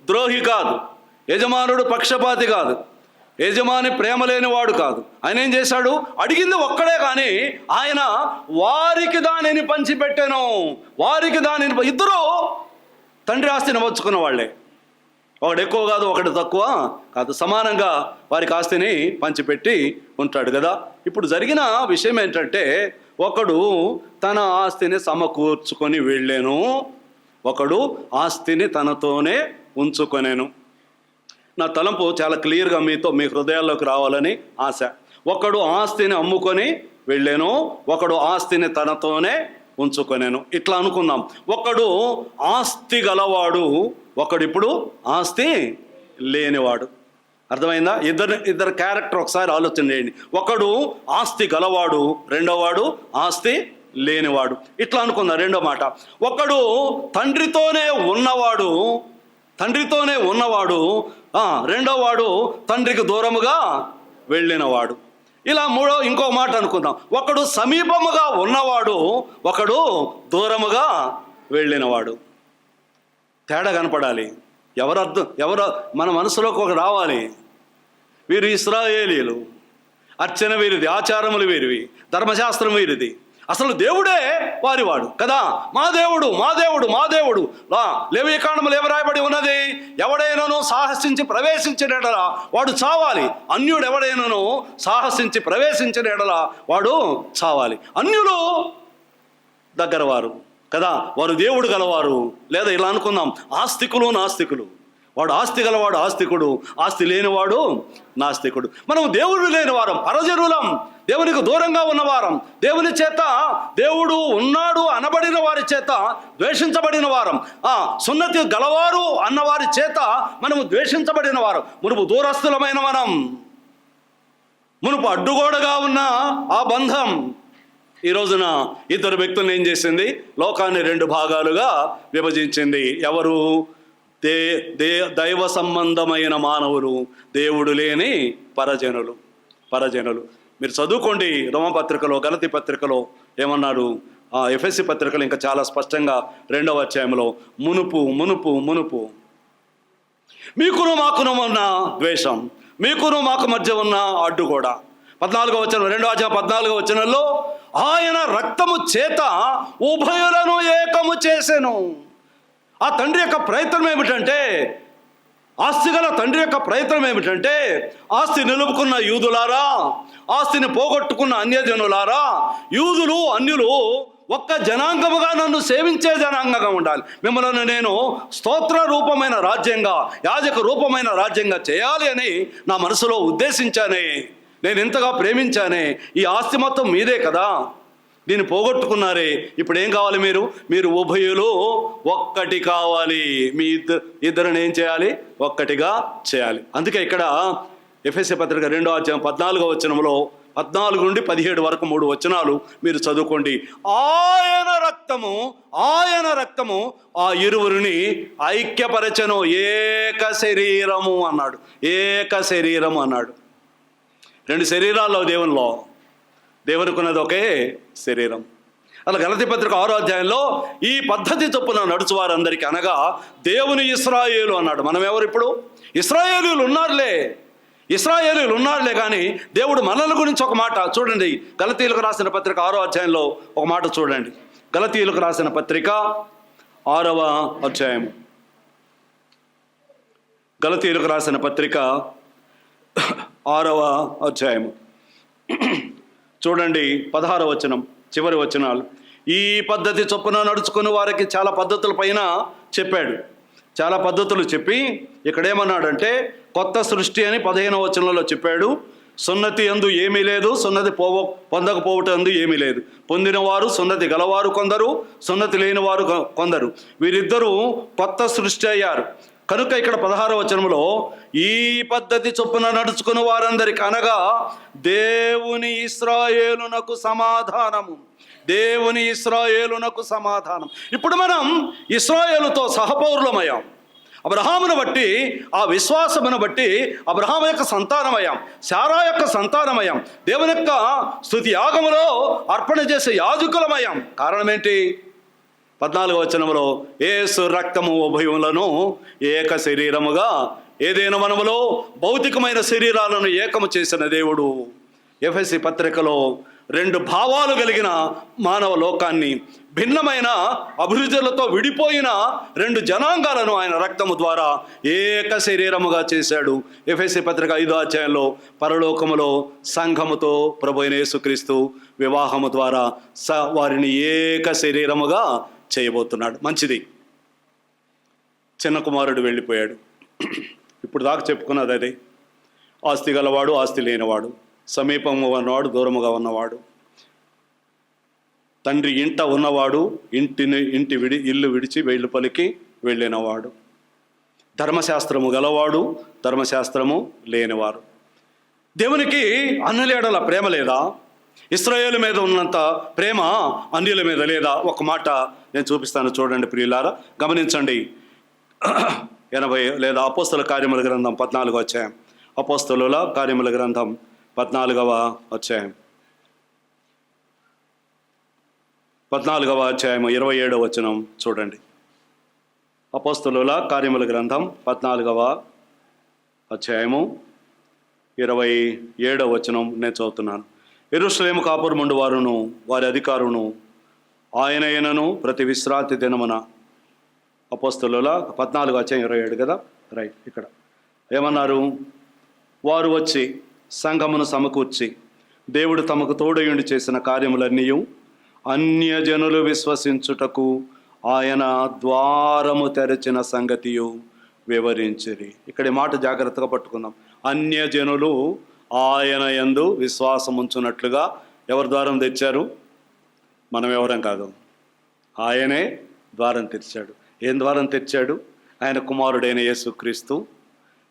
ద్రోహి కాదు, యజమానుడు పక్షపాతి కాదు, యజమాని ప్రేమ లేనివాడు కాదు. ఆయన ఏం చేశాడు? అడిగింది ఒక్కడే, కానీ ఆయన వారికి దానిని పంచిపెట్టాను. ఇద్దరు తండ్రి ఆస్తిని వచ్చుకున్న వాళ్ళే. ఒకడు ఎక్కువ కాదు, ఒకడు తక్కువ కాదు, సమానంగా వారికి ఆస్తిని పంచిపెట్టి ఉంటాడు కదా. ఇప్పుడు జరిగిన విషయం ఏంటంటే, ఒకడు తన ఆస్తిని సమకూర్చుకొని వెళ్ళాను, ఒకడు ఆస్తిని తనతోనే ఉంచుకొనేను. నా తలంపు చాలా క్లియర్గా మీ హృదయాల్లోకి రావాలని ఆశ. ఒకడు ఆస్తిని అమ్ముకొని వెళ్ళాను, ఒకడు ఆస్తిని తనతోనే ఉంచుకొనేను. ఇట్లా అనుకుందాం. ఒకడు ఆస్తి గలవాడు, ఒకడు ఇప్పుడు ఆస్తి లేనివాడు. అర్థమైందా? ఇద్దరు క్యారెక్టర్ ఒకసారి ఆలోచన చేయండి. ఒకడు ఆస్తి గలవాడు, రెండోవాడు ఆస్తి లేనివాడు. ఇట్లా అనుకుందాం. రెండో మాట, ఒకడు తండ్రితోనే ఉన్నవాడు, రెండోవాడు తండ్రికి దూరముగా వెళ్ళినవాడు. ఇలా ఇంకో మాట అనుకుందాం. ఒకడు సమీపముగా ఉన్నవాడు, ఒకడు దూరముగా వెళ్ళినవాడు. తేడా కనపడాలి. ఎవరు మన మనసులోకి ఒక రావాలి. వీరు ఇశ్రాయేలీయులు, అర్చన వీరిది, ఆచారములు వీరివి, ధర్మశాస్త్రం వీరిది. అసలు దేవుడే వారివాడు కదా. మా దేవుడు లేవియకాండములో ఏమరాయబడి ఉన్నది? ఎవడైనాను సాహసించి ప్రవేశించిన ఎడల వాడు చావాలి. అన్యుడు ఎవడైనాను సాహసించి ప్రవేశించిన ఎడల వాడు చావాలి. అన్యులు దగ్గర వారు కదా, వారు దేవుడు గలవారు. లేదా ఇలా అనుకుందాం, ఆస్తికులు నాస్తికులు. వాడు ఆస్తి గలవాడు ఆస్తికుడు, ఆస్తి లేనివాడు నాస్తికుడు. మనం దేవుడు లేని వారం, పరజనులం, దేవునికి దూరంగా ఉన్నవారం, దేవుని చేత దేవుడు ఉన్నాడు అనబడిన వారి చేత ద్వేషించబడిన వారం, సున్నతి గలవారు అన్నవారి చేత మనము ద్వేషించబడిన వారం, మునుపు దూరస్తులమైన మనం, మునుపు అడ్డుగోడగా ఉన్న ఆ బంధం ఈ రోజున ఇద్దరు వ్యక్తులను ఏం చేసింది? లోకాన్ని 2 భాగాలుగా విభజించింది. ఎవరు? దైవ సంబంధమైన మానవులు, దేవుడు లేని పరజనులు. మీరు చదువుకోండి. రోమపత్రికలో, గలతీ పత్రికలో ఏమన్నాడు? ఎఫెసీ పత్రికలో ఇంకా చాలా స్పష్టంగా 2వ అధ్యాయంలో మునుపు మీకును మాకును ఉన్న ద్వేషం, మీకును మాకు మధ్య ఉన్న అడ్డుగోడ. 14వ వచనం, 2వ అధ్యాయం 14వ వచనంలో ఆయన రక్తము చేత ఉభయులను ఏకము చేసెను. ఆ తండ్రి యొక్క ప్రయత్నం ఏమిటంటే, ఆస్తి గల తండ్రి యొక్క ప్రయత్నం ఏమిటంటే, ఆస్తి నిలుపుకున్న యూదులారా, ఆస్తిని పోగొట్టుకున్న అన్యజనులారా, యూదులు అన్యులు ఒక్క జనాంగముగా నన్ను సేవించే జనాంగంగా ఉండాలి. మిమ్మల్ని నేను స్తోత్ర రూపమైన రాజ్యంగా, యాజక రూపమైన రాజ్యంగా చేయాలి అని నా మనసులో ఉద్దేశించానే. నేను ఎంతగా ప్రేమించానే. ఈ ఆస్తి మొత్తం మీదే కదా, దీన్ని పోగొట్టుకున్నారే. ఇప్పుడు ఏం కావాలి? మీరు ఉభయులు ఒక్కటి కావాలి. మీ ఇద్దరిని ఏం చేయాలి? ఒక్కటిగా చేయాలి. అందుకే ఇక్కడ ఎఫెసీ పత్రిక 2వ అధ్యాయం 14వ వచనంలో 14 నుండి 17 వరకు 3 వచనాలు మీరు చదువుకోండి. ఆయన రక్తము ఆ ఇరువురిని ఐక్యపరచను, ఏక శరీరము అన్నాడు. ఏక శరీరము అన్నాడు. 2 శరీరాల్లో దేవునికి ఉన్నది ఒకే శరీరం. అలా గలతీ పత్రిక 6వ అధ్యాయంలో ఈ పద్ధతి చొప్పున నడుచు వారందరికీ, అనగా దేవుని ఇశ్రాయేలు అన్నాడు. మనం ఎవరు? ఇప్పుడు ఇశ్రాయేలీయులు ఉన్నారులే కానీ దేవుడు మనల గురించి ఒక మాట చూడండి. గలతీయులకు రాసిన పత్రిక 6వ అధ్యాయంలో ఒక మాట చూడండి. గలతీయులకు రాసిన పత్రిక 6వ అధ్యాయం, గలతీయులకు రాసిన పత్రిక 6వ అధ్యాయం చూడండి, 16వ వచనం, చివరి వచనాలు. ఈ పద్ధతి చొప్పున నడుచుకుని వారికి చాలా పద్ధతుల పైన చెప్పాడు. చాలా పద్ధతులు చెప్పి ఇక్కడ ఏమన్నాడంటే, కొత్త సృష్టి అని 15వ వచనంలో చెప్పాడు. సున్నతి యందు ఏమీ లేదు, సున్నతి పొందకపోవటం యందు ఏమీ లేదు. పొందినవారు, సున్నతి గలవారు కొందరు, సున్నతి లేనివారు కొందరు, వీరిద్దరూ కొత్త సృష్టి అయ్యారు. కనుక ఇక్కడ 16వ వచనంలో ఈ పద్ధతి చొప్పున నడుచుకున్న వారందరికి, అనగా దేవుని ఇశ్రాయేలునకు సమాధానం. ఇప్పుడు మనం ఇశ్రాయేలుతో సహపౌరులమయ్యాం. అబ్రహామును బట్టి, ఆ విశ్వాసమును బట్టి అబ్రహాము యొక్క సంతానమయ్యాం, శారా యొక్క సంతానమయ్యాం, దేవుని యొక్క స్తుతి యాగములో అర్పణ చేసే యాజకులమయ్యాం. కారణం ఏంటి? 14వ వచనంలో యేసు రక్తము ఉభయములను ఏక శరీరముగా, ఏదైనా మనములో భౌతికమైన శరీరాలను ఏకము చేసిన దేవుడు ఎఫెసీ పత్రికలో 2 భావాలు కలిగిన మానవ లోకాన్ని, భిన్నమైన అభిరుచులతో విడిపోయిన 2 జనాంగాలను ఆయన రక్తము ద్వారా ఏక శరీరముగా చేశాడు. ఎఫెసీ పత్రిక 5వ అధ్యాయంలో పరలోకములో సంఘముతో ప్రభువైన యేసుక్రీస్తు వివాహము ద్వారా వారిని ఏక శరీరముగా చేయబోతున్నాడు. మంచిది. చిన్న కుమారుడు వెళ్ళిపోయాడు. ఇప్పుడు దాకా చెప్పుకున్నది అదే. ఆస్తి గలవాడు, ఆస్తి లేనివాడు, సమీపంగా ఉన్నవాడు, దూరముగా ఉన్నవాడు, తండ్రి ఇంట ఉన్నవాడు, ఇల్లు విడిచి వెలుపలికి వెళ్ళినవాడు, ధర్మశాస్త్రము గలవాడు, ధర్మశాస్త్రము లేనివారు. దేవునికి అన్యుల ఎడల ప్రేమ లేదా? ఇశ్రాయేలు మీద ఉన్నంత ప్రేమ అన్యుల మీద లేదా? ఒక మాట నేను చూపిస్తాను, చూడండి ప్రియులారా, గమనించండి. 80 లేదా అపోస్తల కార్యముల గ్రంథం 14వ అధ్యాయం, అపోస్తలుల కార్యముల గ్రంథం 14వ అధ్యాయం 27వ వచనం చూడండి. అపోస్తలుల కార్యముల గ్రంథం 14వ అధ్యాయము 27వ వచనం నేను చదువుతున్నాను. యెరూషలేము కాపురముండు వారును వారి అధికారును ఆయనను ప్రతి విశ్రాంతి దినమున, అపోస్తలుల 14వ అధ్యాయం 27 కదా, రైట్. ఇక్కడ ఏమన్నారు? వారు వచ్చి సంఘమును సమకూర్చి దేవుడు తమకు తోడయుండి చేసిన కార్యములన్నీ అన్యజనులు విశ్వసించుటకు ఆయన ద్వారము తెరచిన సంగతియు వివరించిరి. ఇక్కడ మాట జాగ్రత్తగా పట్టుకుందాం. అన్యజనులు ఆయన యందు విశ్వాసం ఉంచున్నట్లుగా ఎవరు ద్వారం తెచ్చారు? మనం ఎవరం కాదు, ఆయనే ద్వారం తెరిచాడు. ఏం ద్వారం తెరిచాడు? ఆయన కుమారుడైన యేసుక్రీస్తు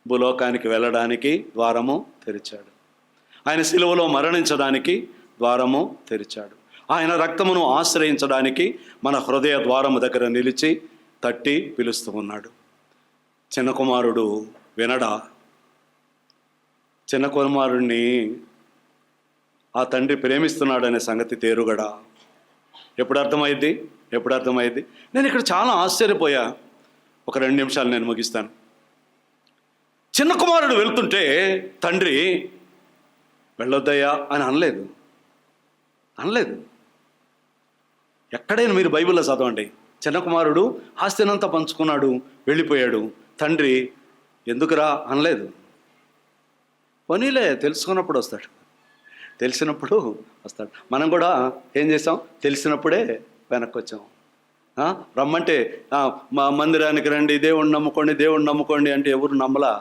భూలోకానికి వెళ్ళడానికి ద్వారము తెరిచాడు. ఆయన శిలువలో మరణించడానికి ద్వారము తెరిచాడు. ఆయన రక్తమును ఆశ్రయించడానికి మన హృదయ ద్వారము దగ్గర నిలిచి తట్టి పిలుస్తూ ఉన్నాడు. చిన్న కుమారుడు వినడా? చిన్న కుమారుడిని ఆ తండ్రి ప్రేమిస్తున్నాడనే సంగతి తేరుగడా? ఎప్పుడు అర్థమైంది? నేను ఇక్కడ చాలా ఆశ్చర్యపోయా. ఒక 2 నిమిషాలు నేను ముగిస్తాను. చిన్న కుమారుడు వెళ్తుంటే తండ్రి వెళ్ళొద్దయ్యా అని అనలేదు. ఎక్కడైనా మీరు బైబిల్లో చదవండి, చిన్న కుమారుడు ఆస్తినంతా పంచుకున్నాడు, వెళ్ళిపోయాడు. తండ్రి ఎందుకురా అనలేదు. పోనీలే తెలుసుకున్నప్పుడు వస్తాడు, తెలిసినప్పుడు వస్తాడు. మనం కూడా ఏం చేసాం, తెలిసినప్పుడే వెనక్కి వచ్చాం. రమ్మంటే మా మందిరానికి రండి, దేవుణ్ణి నమ్ముకోండి, దేవుణ్ణి నమ్ముకోండి అంటే ఎవరు నమ్మలా.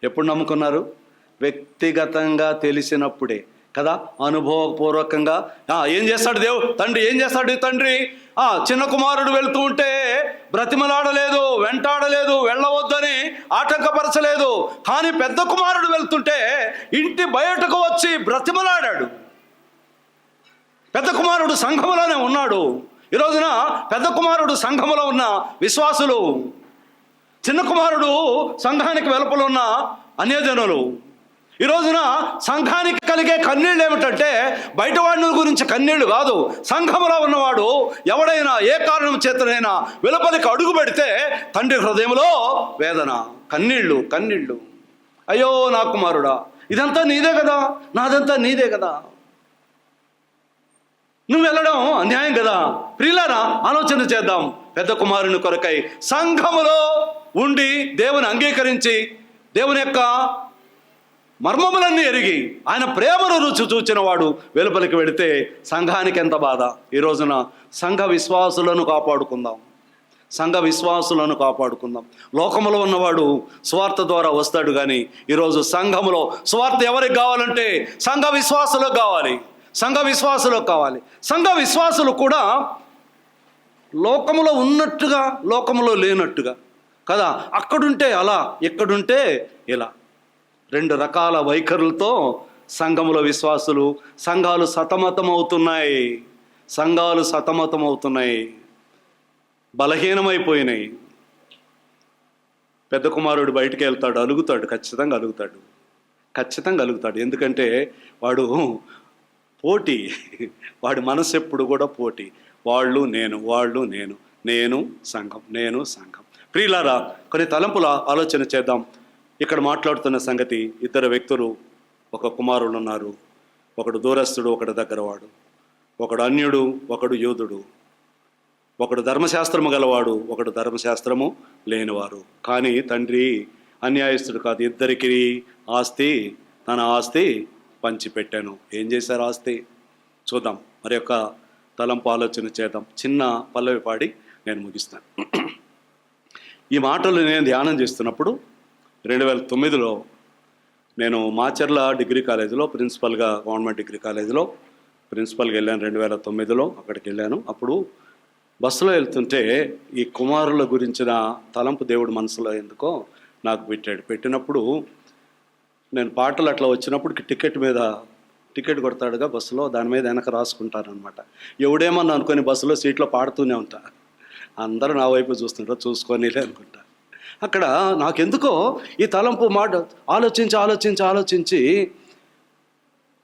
ఎప్పుడు నమ్ముకున్నారు? వ్యక్తిగతంగా తెలిసినప్పుడే కదా, అనుభవపూర్వకంగా. ఏం చేస్తాడు తండ్రి, ఏం చేస్తాడు తండ్రి? చిన్న కుమారుడు వెళ్తూ ఉంటే బ్రతిమలాడలేదు, వెంటాడలేదు, వెళ్ళవద్దని ఆటంకపరచలేదు. కానీ పెద్ద కుమారుడు వెళ్తుంటే ఇంటి బయటకు వచ్చి బ్రతిమలాడాడు. పెద్ద కుమారుడు సంఘములోనే ఉన్నాడు. ఈ రోజున పెద్ద కుమారుడు సంఘములో ఉన్న విశ్వాసులు, చిన్న కుమారుడు సంఘానికి వెలుపల ఉన్న అన్యజనులు. ఈ రోజున సంఘానికి కలిగే కన్నీళ్ళు ఏమిటంటే బయట వాడి గురించి కన్నీళ్లు కాదు. సంఘములో ఉన్నవాడు ఎవడైనా ఏ కారణం చేతనైనా వెలుపలికి అడుగు పెడితే తండ్రి హృదయంలో వేదన, కన్నీళ్ళు కన్నీళ్ళు. అయ్యో నా కుమారుడా, ఇదంతా నీదే కదా, నాదంతా నీదే కదా, నువ్వు వెళ్ళడం అన్యాయం కదా. ప్రియులారా, ఆలోచన చేద్దాం. పెద్ద కుమారుని కొరకై సంఘములో ఉండి దేవుని అంగీకరించి దేవుని యొక్క మర్మములన్నీ ఎరిగి ఆయన ప్రేమను రుచి చూచిన వాడు వెలుపలికి వెళితే సంఘానికి ఎంత బాధ. ఈ రోజున సంఘ విశ్వాసులను కాపాడుకుందాం, సంఘ విశ్వాసులను కాపాడుకుందాం. లోకములో ఉన్నవాడు స్వార్థ ద్వారా వస్తాడు, కానీ ఈరోజు సంఘములో స్వార్థ ఎవరికి కావాలంటే సంఘ విశ్వాసులకు కావాలి, సంఘ విశ్వాసులకు కావాలి. సంఘ విశ్వాసులు కూడా లోకములో ఉన్నట్టుగా లోకములో లేనట్టుగా కదా, అక్కడుంటే అలా, ఇక్కడుంటే ఇలా, రెండు రకాల వైఖరులతో సంఘములో విశ్వాసులు, సంఘాలు సతమతమవుతున్నాయి, సంఘాలు సతమతమవుతున్నాయి, బలహీనమైపోయినాయి. పెద్ద కుమారుడు బయటికి వెళ్తాడు, అలుగుతాడు, ఖచ్చితంగా అలుగుతాడు, ఖచ్చితంగా అలుగుతాడు. ఎందుకంటే వాడు పోటీ, వాడి మనసు ఎప్పుడు కూడా పోటీ. వాళ్ళు నేను, వాళ్ళు నేను, నేను సంఘం, నేను సంఘం. ప్రియులారా, కొన్ని తలంపుల ఆలోచన చేద్దాం. ఇక్కడ మాట్లాడుతున్న సంగతి, ఇద్దరు వ్యక్తులు, ఒక కుమారుడు ఉన్నారు. ఒకడు దూరస్తుడు, ఒకడు దగ్గరవాడు. ఒకడు అన్యుడు, ఒకడు యూదుడు. ఒకడు ధర్మశాస్త్రము గలవాడు, ఒకడు ధర్మశాస్త్రము లేనివారు. కానీ తండ్రి అన్యాయస్తుడు కాదు, ఇద్దరికి తన ఆస్తి పంచిపెట్టాను. ఏం చేశారు ఆస్తి? చూద్దాం. మరి యొక్క తలంపు ఆలోచన చేద్దాం. చిన్న పల్లవి పాడి నేను ముగిస్తాను. ఈ మాటలు నేను ధ్యానం చేస్తున్నప్పుడు 2009లో నేను మాచర్ల డిగ్రీ కాలేజీలో ప్రిన్సిపల్గా, గవర్నమెంట్ డిగ్రీ కాలేజీలో ప్రిన్సిపల్గా వెళ్ళాను. 2009లో అక్కడికి వెళ్ళాను. అప్పుడు బస్సులో వెళ్తుంటే ఈ కుమారుల గురించిన తలంపు దేవుడు మనసులో ఎందుకో నాకు పెట్టినప్పుడు నేను పాటలు అట్లా వచ్చినప్పుడు టికెట్ కొడతాడుగా బస్సులో, దాని మీద వెనక రాసుకుంటారనమాట. ఎవడేమన్నా అనుకొని బస్సులో సీట్లో పాడుతూనే ఉంటా. అందరూ నా వైపు చూస్తుంటారు, చూసుకొనిలే అనుకుంటా. అక్కడ నాకెందుకో ఈ తలంపు మాట ఆలోచించి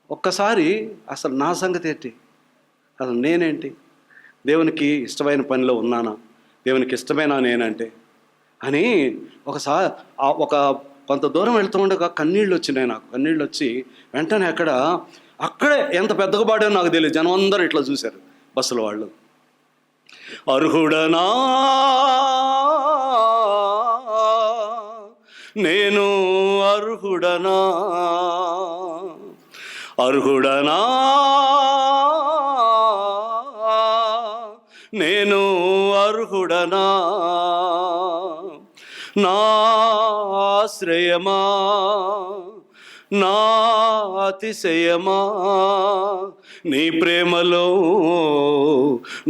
ఒక్కసారి అసలు నా సంగతి ఏంటి, అసలు నేనేంటి, దేవునికి ఇష్టమైన పనిలో ఉన్నానా, దేవునికి ఇష్టమైన నేనంటే అని ఒకసారి కొంత దూరం వెళ్తూ ఉండగా కన్నీళ్ళు వచ్చినాయి నాకు. కన్నీళ్ళు వచ్చి వెంటనే అక్కడే ఎంత పెద్దగా పాడానో నాకు తెలియదు. జనం అందరూ ఇట్లా చూశారు, బస్సులో వాళ్ళు. అర్హుడనా నేను, అర్హుడనా, అర్హుడనా నేను, అర్హుడనా, నా ఆశ్రయమా, నా అతిశయమా, నీ ప్రేమలో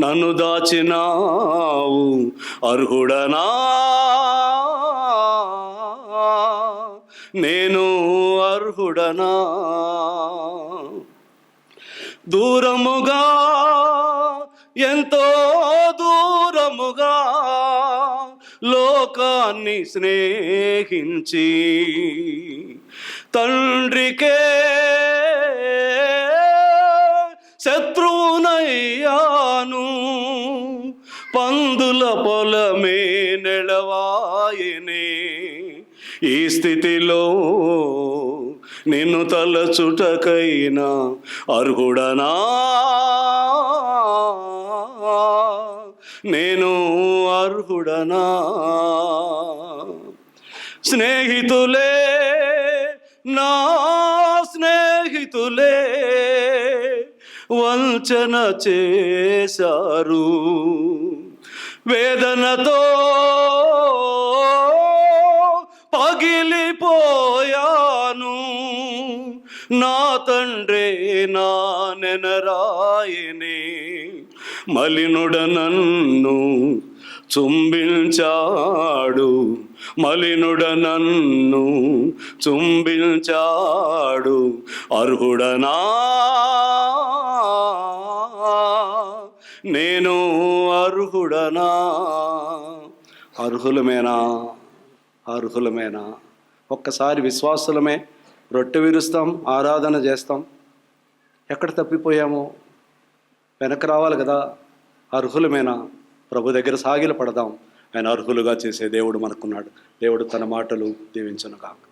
నన్ను దాచినావు. అర్హుడనా నేను, అర్హుడనా. దూరముగా, ఎంతో దూరముగా లోకాన్ని స్నేహించి తండ్రికే శత్రువునయ్యాను. పందుల పొలమే నెలవాయనే, ఈ స్థితిలో నిన్ను తలచుటకైనా అర్హుడనా నేను, అర్హుడనా? స్నేహితులే, నా స్నేహితులే వంచన చేశారు, వేదనతో పగిలిపోయాను, నా తండ్రే నా నెనరాయనే, మలినుడ నన్ను చుంబించాడు, మలినుడ నన్ను చుంబించాడు, అర్హుడనా నేను, అర్హుడనా? అర్హులమేనా? అర్హులమేనా? ఒక్కసారి విశ్వాసులమే రొట్టె విరుస్తాం, ఆరాధన చేస్తాం. ఎక్కడ తప్పిపోయామో వెనక్కి రావాలి కదా. అర్హులమేనా? ప్రభు దగ్గర సాగిల పడదాం. ఆయన అర్హులుగా చేసే దేవుడు మనకున్నాడు. దేవుడు తన మాటలు దీవించునుగాక.